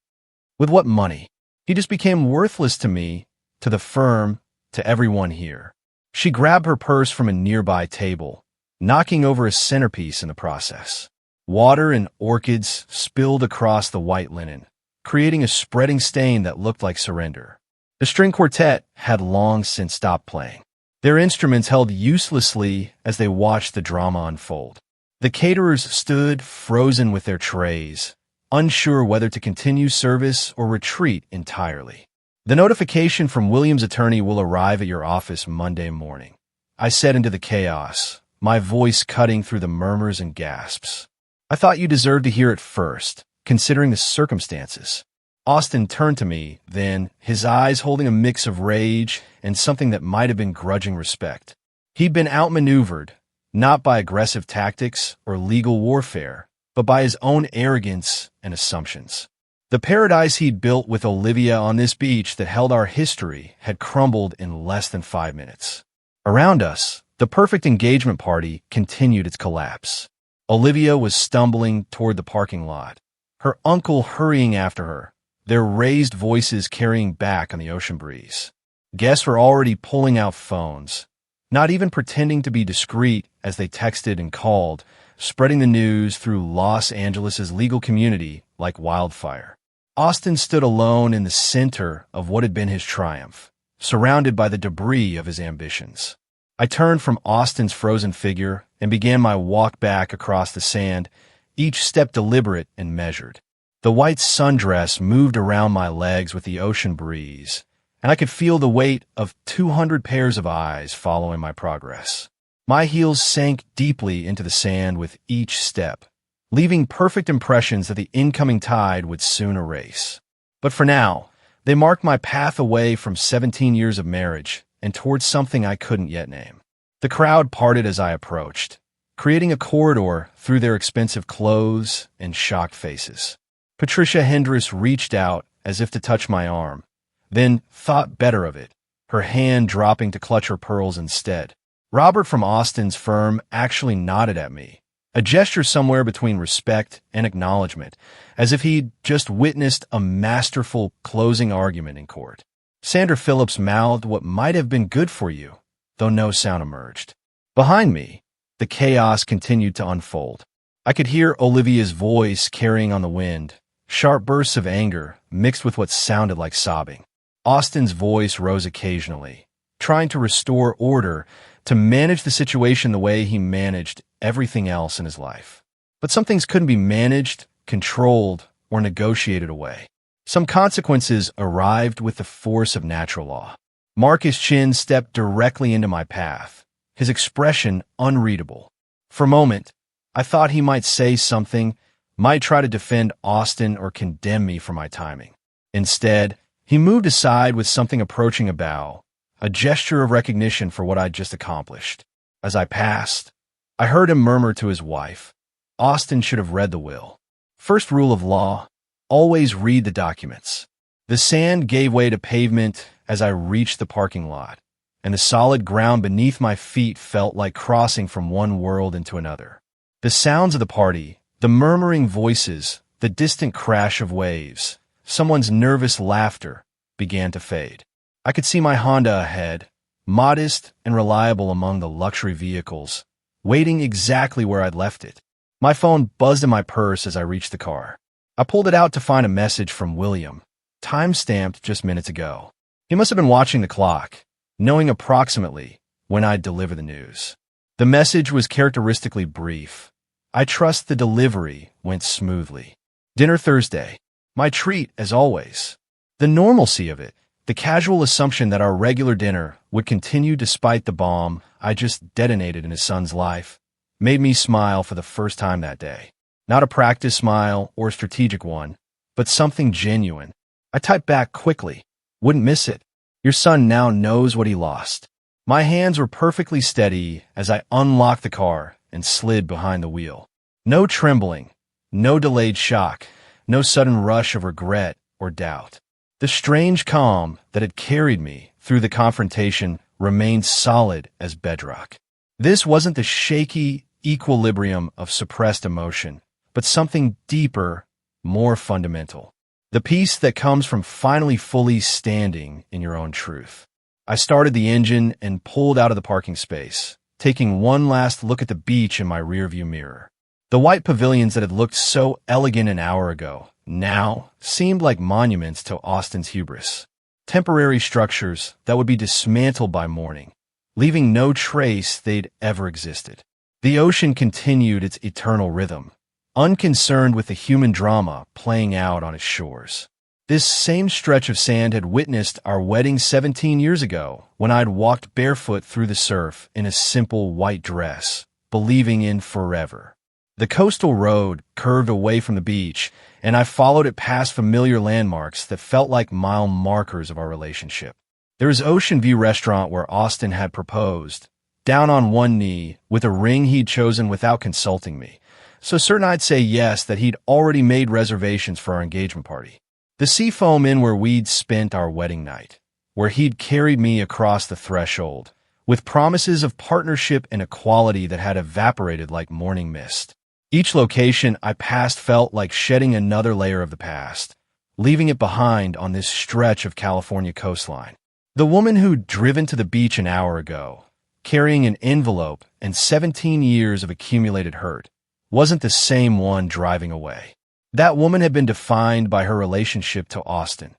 With what money? He just became worthless to me, to the firm, to everyone here. She grabbed her purse from a nearby table, knocking over a centerpiece in the process. Water and orchids spilled across the white linen, creating a spreading stain that looked like surrender. The string quartet had long since stopped playing, their instruments held uselessly as they watched the drama unfold. The caterers stood frozen with their trays, unsure whether to continue service or retreat entirely. The notification from William's attorney will arrive at your office Monday morning, I said into the chaos, my voice cutting through the murmurs and gasps. I thought you deserved to hear it first, considering the circumstances. Austin turned to me, then, his eyes holding a mix of rage and something that might have been grudging respect. He'd been outmaneuvered, not by aggressive tactics or legal warfare, but by his own arrogance and assumptions. The paradise he'd built with Olivia on this beach that held our history had crumbled in less than 5 minutes. Around us, the perfect engagement party continued its collapse. Olivia was stumbling toward the parking lot, her uncle hurrying after her, their raised voices carrying back on the ocean breeze. Guests were already pulling out phones, not even pretending to be discreet as they texted and called, spreading the news through Los Angeles' legal community like wildfire. Austin stood alone in the center of what had been his triumph, surrounded by the debris of his ambitions. I turned from Austin's frozen figure and began my walk back across the sand, each step deliberate and measured. The white sundress moved around my legs with the ocean breeze, and I could feel the weight of 200 pairs of eyes following my progress. My heels sank deeply into the sand with each step, leaving perfect impressions that the incoming tide would soon erase. But for now, they marked my path away from 17 years of marriage and towards something I couldn't yet name. The crowd parted as I approached, creating a corridor through their expensive clothes and shocked faces. Patricia Hendress reached out as if to touch my arm, then thought better of it, her hand dropping to clutch her pearls instead. Robert from Austin's firm actually nodded at me, a gesture somewhere between respect and acknowledgement, as if he'd just witnessed a masterful closing argument in court. Sandra Phillips mouthed what might have been good for you, though no sound emerged. Behind me, the chaos continued to unfold. I could hear Olivia's voice carrying on the wind, sharp bursts of anger mixed with what sounded like sobbing. Austin's voice rose occasionally, trying to restore order, to manage the situation the way he managed everything else in his life. But some things couldn't be managed, controlled, or negotiated away. Some consequences arrived with the force of natural law. Marcus Chin stepped directly into my path, his expression unreadable. For a moment, I thought he might say something, might try to defend Austin or condemn me for my timing. Instead, he moved aside with something approaching a bow, a gesture of recognition for what I'd just accomplished. As I passed, I heard him murmur to his wife, Austin should have read the will. First rule of law, always read the documents. The sand gave way to pavement as I reached the parking lot, and the solid ground beneath my feet felt like crossing from one world into another. The sounds of the party, the murmuring voices, the distant crash of waves, someone's nervous laughter, began to fade. I could see my Honda ahead, modest and reliable among the luxury vehicles, waiting exactly where I'd left it. My phone buzzed in my purse as I reached the car. I pulled it out to find a message from William, time-stamped just minutes ago. He must have been watching the clock, knowing approximately when I'd deliver the news. The message was characteristically brief. I trust the delivery went smoothly. Dinner Thursday. My treat, as always. The normalcy of it, the casual assumption that our regular dinner would continue despite the bomb I just detonated in his son's life, made me smile for the first time that day. Not a practice smile or a strategic one, but something genuine. I typed back quickly. Wouldn't miss it. Your son now knows what he lost. My hands were perfectly steady as I unlocked the car and slid behind the wheel. No trembling, no delayed shock, no sudden rush of regret or doubt. The strange calm that had carried me through the confrontation remained solid as bedrock. This wasn't the shaky equilibrium of suppressed emotion, but something deeper, more fundamental. The peace that comes from finally fully standing in your own truth. I started the engine and pulled out of the parking space, taking one last look at the beach in my rearview mirror. The white pavilions that had looked so elegant an hour ago now seemed like monuments to Austin's hubris. Temporary structures that would be dismantled by morning, leaving no trace they'd ever existed. The ocean continued its eternal rhythm, unconcerned with the human drama playing out on its shores. This same stretch of sand had witnessed our wedding 17 years ago when I'd walked barefoot through the surf in a simple white dress, believing in forever. The coastal road curved away from the beach, and I followed it past familiar landmarks that felt like mile markers of our relationship. There was Ocean View Restaurant where Austin had proposed, down on one knee with a ring he'd chosen without consulting me, so certain I'd say yes that he'd already made reservations for our engagement party. The Seafoam Inn where we'd spent our wedding night, where he'd carried me across the threshold, with promises of partnership and equality that had evaporated like morning mist. Each location I passed felt like shedding another layer of the past, leaving it behind on this stretch of California coastline. The woman who'd driven to the beach an hour ago, carrying an envelope and 17 years of accumulated hurt, wasn't the same one driving away. That woman had been defined by her relationship to Austin,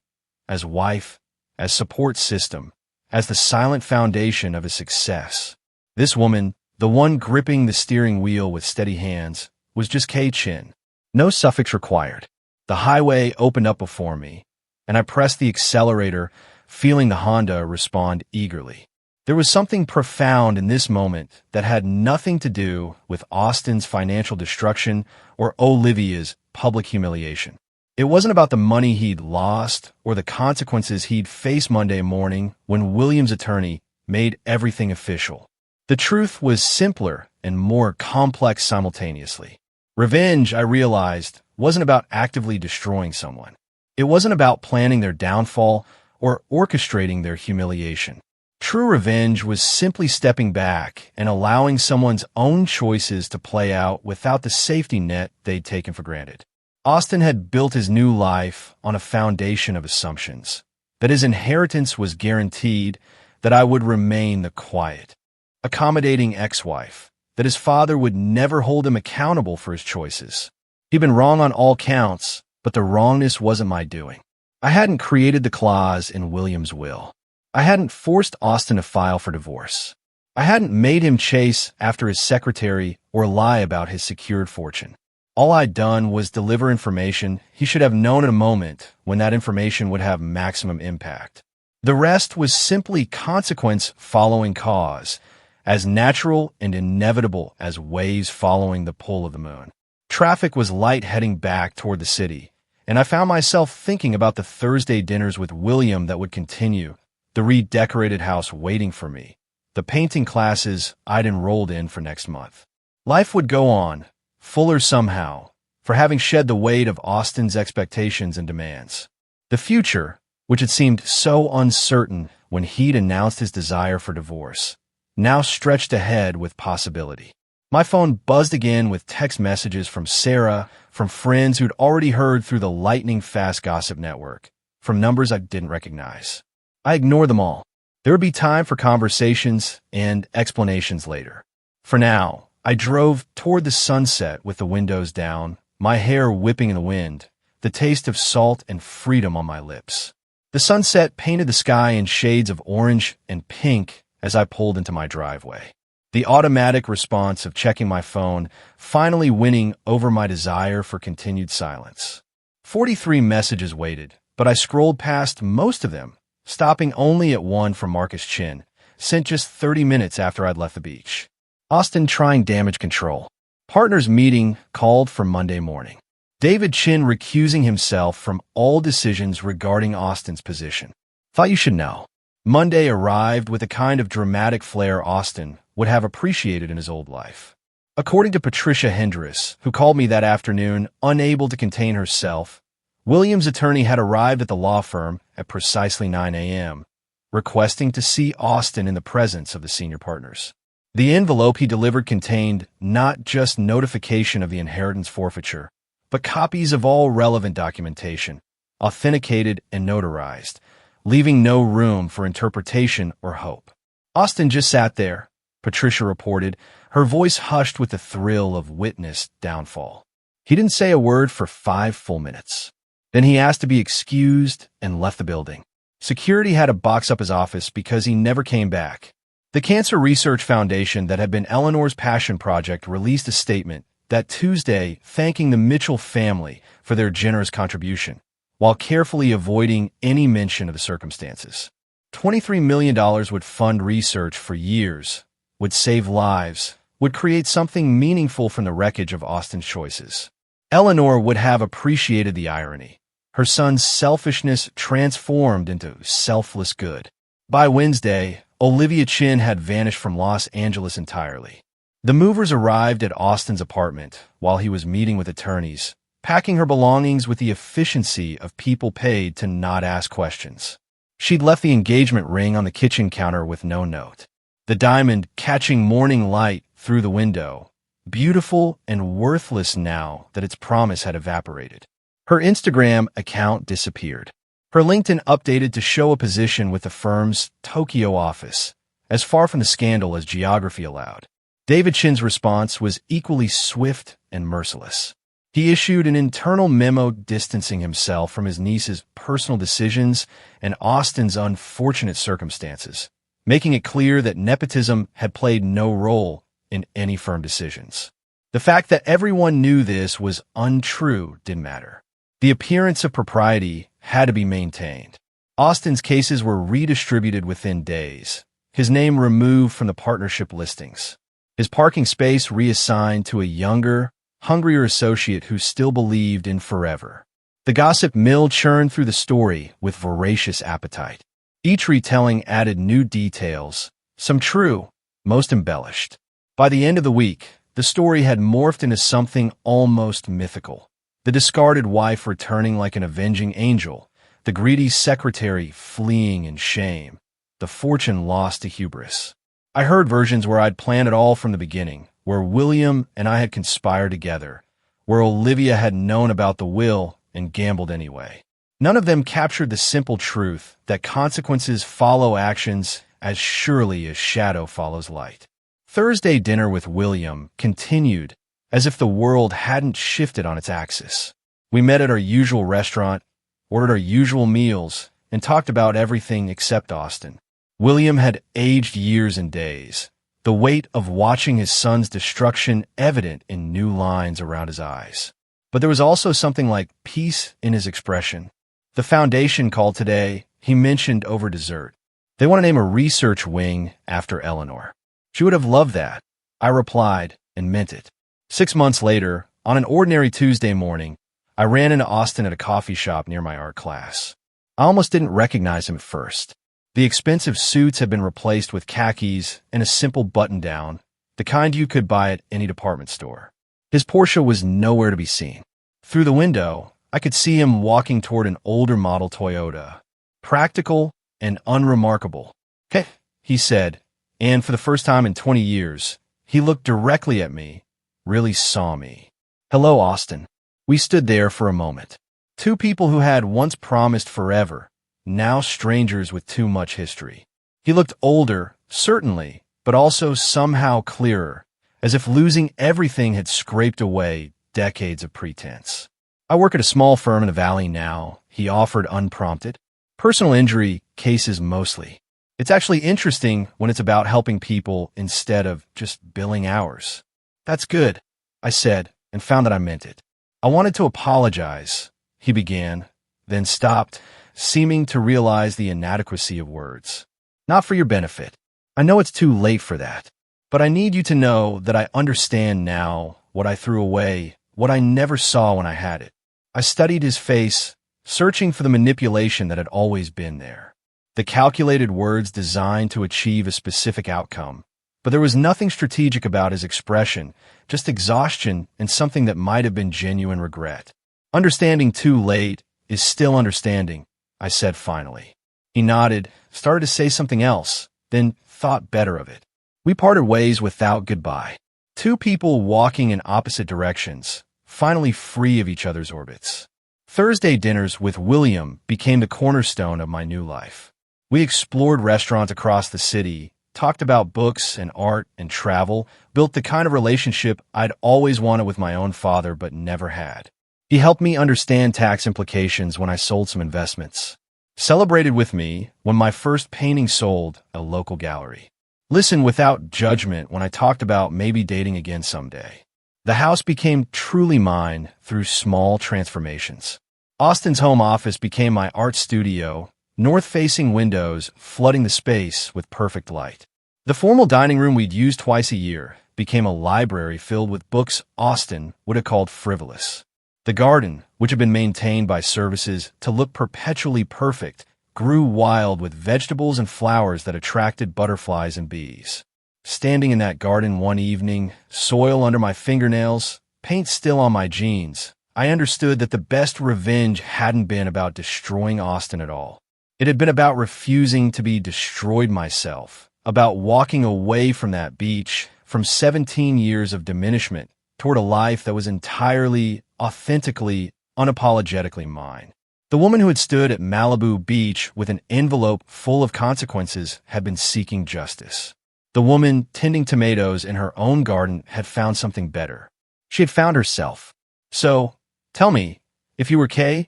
as wife, as support system, as the silent foundation of his success. This woman, the one gripping the steering wheel with steady hands, was just Kay Chin. No suffix required. The highway opened up before me, and I pressed the accelerator, feeling the Honda respond eagerly. There was something profound in this moment that had nothing to do with Austin's financial destruction or Olivia's public humiliation. It wasn't about the money he'd lost or the consequences he'd face Monday morning when William's attorney made everything official. The truth was simpler and more complex simultaneously. Revenge, I realized, wasn't about actively destroying someone. It wasn't about planning their downfall or orchestrating their humiliation. True revenge was simply stepping back and allowing someone's own choices to play out without the safety net they'd taken for granted. Austin had built his new life on a foundation of assumptions, that his inheritance was guaranteed, that I would remain the quiet, accommodating ex-wife, that his father would never hold him accountable for his choices. He'd been wrong on all counts, but the wrongness wasn't my doing. I hadn't created the clause in William's will. I hadn't forced Austin to file for divorce. I hadn't made him chase after his secretary or lie about his secured fortune. All I'd done was deliver information he should have known in a moment when that information would have maximum impact. The rest was simply consequence following cause, as natural and inevitable as waves following the pull of the moon. Traffic was light heading back toward the city, and I found myself thinking about the Thursday dinners with William that would continue, the redecorated house waiting for me, the painting classes I'd enrolled in for next month. Life would go on, fuller somehow, for having shed the weight of Austin's expectations and demands. The future, which had seemed so uncertain when he'd announced his desire for divorce, now stretched ahead with possibility. My phone buzzed again with text messages from Sarah, from friends who'd already heard through the lightning-fast gossip network, from numbers I didn't recognize. I ignored them all. There would be time for conversations and explanations later. For now, I drove toward the sunset with the windows down, my hair whipping in the wind, the taste of salt and freedom on my lips. The sunset painted the sky in shades of orange and pink as I pulled into my driveway. The automatic response of checking my phone finally winning over my desire for continued silence. 43 messages waited, but I scrolled past most of them, stopping only at one from Marcus Chin, sent just 30 minutes after I'd left the beach. Austin trying damage control. Partners meeting called for Monday morning. David Chin recusing himself from all decisions regarding Austin's position. Thought you should know. Monday arrived with a kind of dramatic flair Austin would have appreciated in his old life. According to Patricia Hendris, who called me that afternoon, unable to contain herself, William's attorney had arrived at the law firm at precisely 9 a.m., requesting to see Austin in the presence of the senior partners. The envelope he delivered contained not just notification of the inheritance forfeiture, but copies of all relevant documentation, authenticated and notarized, leaving no room for interpretation or hope. Austin just sat there, Patricia reported, her voice hushed with the thrill of witnessed downfall. He didn't say a word for 5 full minutes. Then he asked to be excused and left the building. Security had to box up his office because he never came back. The Cancer Research Foundation that had been Eleanor's passion project released a statement that Tuesday thanking the Mitchell family for their generous contribution, while carefully avoiding any mention of the circumstances. $23 million would fund research for years, would save lives, would create something meaningful from the wreckage of Austin's choices. Eleanor would have appreciated the irony. Her son's selfishness transformed into selfless good. By Wednesday, Olivia Chin had vanished from Los Angeles entirely. The movers arrived at Austin's apartment while he was meeting with attorneys, packing her belongings with the efficiency of people paid to not ask questions. She'd left the engagement ring on the kitchen counter with no note. The diamond catching morning light through the window, beautiful and worthless now that its promise had evaporated. Her Instagram account disappeared. Her LinkedIn updated to show a position with the firm's Tokyo office, as far from the scandal as geography allowed. David Chin's response was equally swift and merciless. He issued an internal memo distancing himself from his niece's personal decisions and Austin's unfortunate circumstances, making it clear that nepotism had played no role in any firm decisions. The fact that everyone knew this was untrue didn't matter. The appearance of propriety had to be maintained. Austin's cases were redistributed within days, his name removed from the partnership listings, his parking space reassigned to a younger, hungrier associate who still believed in forever. The gossip mill churned through the story with voracious appetite. Each retelling added new details, some true, most embellished. By the end of the week, the story had morphed into something almost mythical. The discarded wife returning like an avenging angel, the greedy secretary fleeing in shame, the fortune lost to hubris. I heard versions where I'd planned it all from the beginning, where William and I had conspired together, where Olivia had known about the will and gambled anyway. None of them captured the simple truth that consequences follow actions as surely as shadow follows light. Thursday dinner with William continued as if the world hadn't shifted on its axis. We met at our usual restaurant, ordered our usual meals, and talked about everything except Austin. William had aged years and days, the weight of watching his son's destruction evident in new lines around his eyes. But there was also something like peace in his expression. The foundation called today, he mentioned over dessert. They want to name a research wing after Eleanor. She would have loved that. I replied, and meant it. 6 months later, on an ordinary Tuesday morning, I ran into Austin at a coffee shop near my art class. I almost didn't recognize him at first. The expensive suits had been replaced with khakis and a simple button-down, the kind you could buy at any department store. His Porsche was nowhere to be seen. Through the window, I could see him walking toward an older model Toyota. Practical and unremarkable. "Hey," he said, and for the first time in 20 years, he looked directly at me, really saw me. "Hello, Austin." We stood there for a moment. Two people who had once promised forever, now strangers with too much history. He looked older, certainly, but also somehow clearer, as if losing everything had scraped away decades of pretense. "I work at a small firm in the Valley now," he offered unprompted. "Personal injury cases mostly. It's actually interesting when it's about helping people instead of just billing hours." "That's good," I said, and found that I meant it. "I wanted to apologize," he began, then stopped, seeming to realize the inadequacy of words. "Not for your benefit. I know it's too late for that. But I need you to know that I understand now what I threw away, what I never saw when I had it. I studied his face, searching for the manipulation that had always been there. The calculated words designed to achieve a specific outcome. But there was nothing strategic about his expression, just exhaustion and something that might have been genuine regret. Understanding too late is still understanding, I said finally. He nodded, started to say something else, then thought better of it. We parted ways without goodbye. Two people walking in opposite directions, finally free of each other's orbits. Thursday dinners with William became the cornerstone of my new life. We explored restaurants across the city, talked about books and art and travel, built the kind of relationship I'd always wanted with my own father but never had. He helped me understand tax implications when I sold some investments. Celebrated with me when my first painting sold at a local gallery. Listened without judgment when I talked about maybe dating again someday. The house became truly mine through small transformations. Austin's home office became my art studio, north-facing windows flooding the space with perfect light. The formal dining room we'd use twice a year became a library filled with books Austin would have called frivolous. The garden, which had been maintained by services to look perpetually perfect, grew wild with vegetables and flowers that attracted butterflies and bees. Standing in that garden one evening, soil under my fingernails, paint still on my jeans, I understood that the best revenge hadn't been about destroying Austin at all. It had been about refusing to be destroyed myself, about walking away from that beach, from 17 years of diminishment, toward a life that was entirely, authentically, unapologetically mine. The woman who had stood at Malibu Beach with an envelope full of consequences had been seeking justice. The woman tending tomatoes in her own garden had found something better. She had found herself. So, tell me, if you were Kay,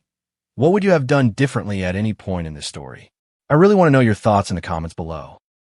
what would you have done differently at any point in this story? I really want to know your thoughts in the comments below.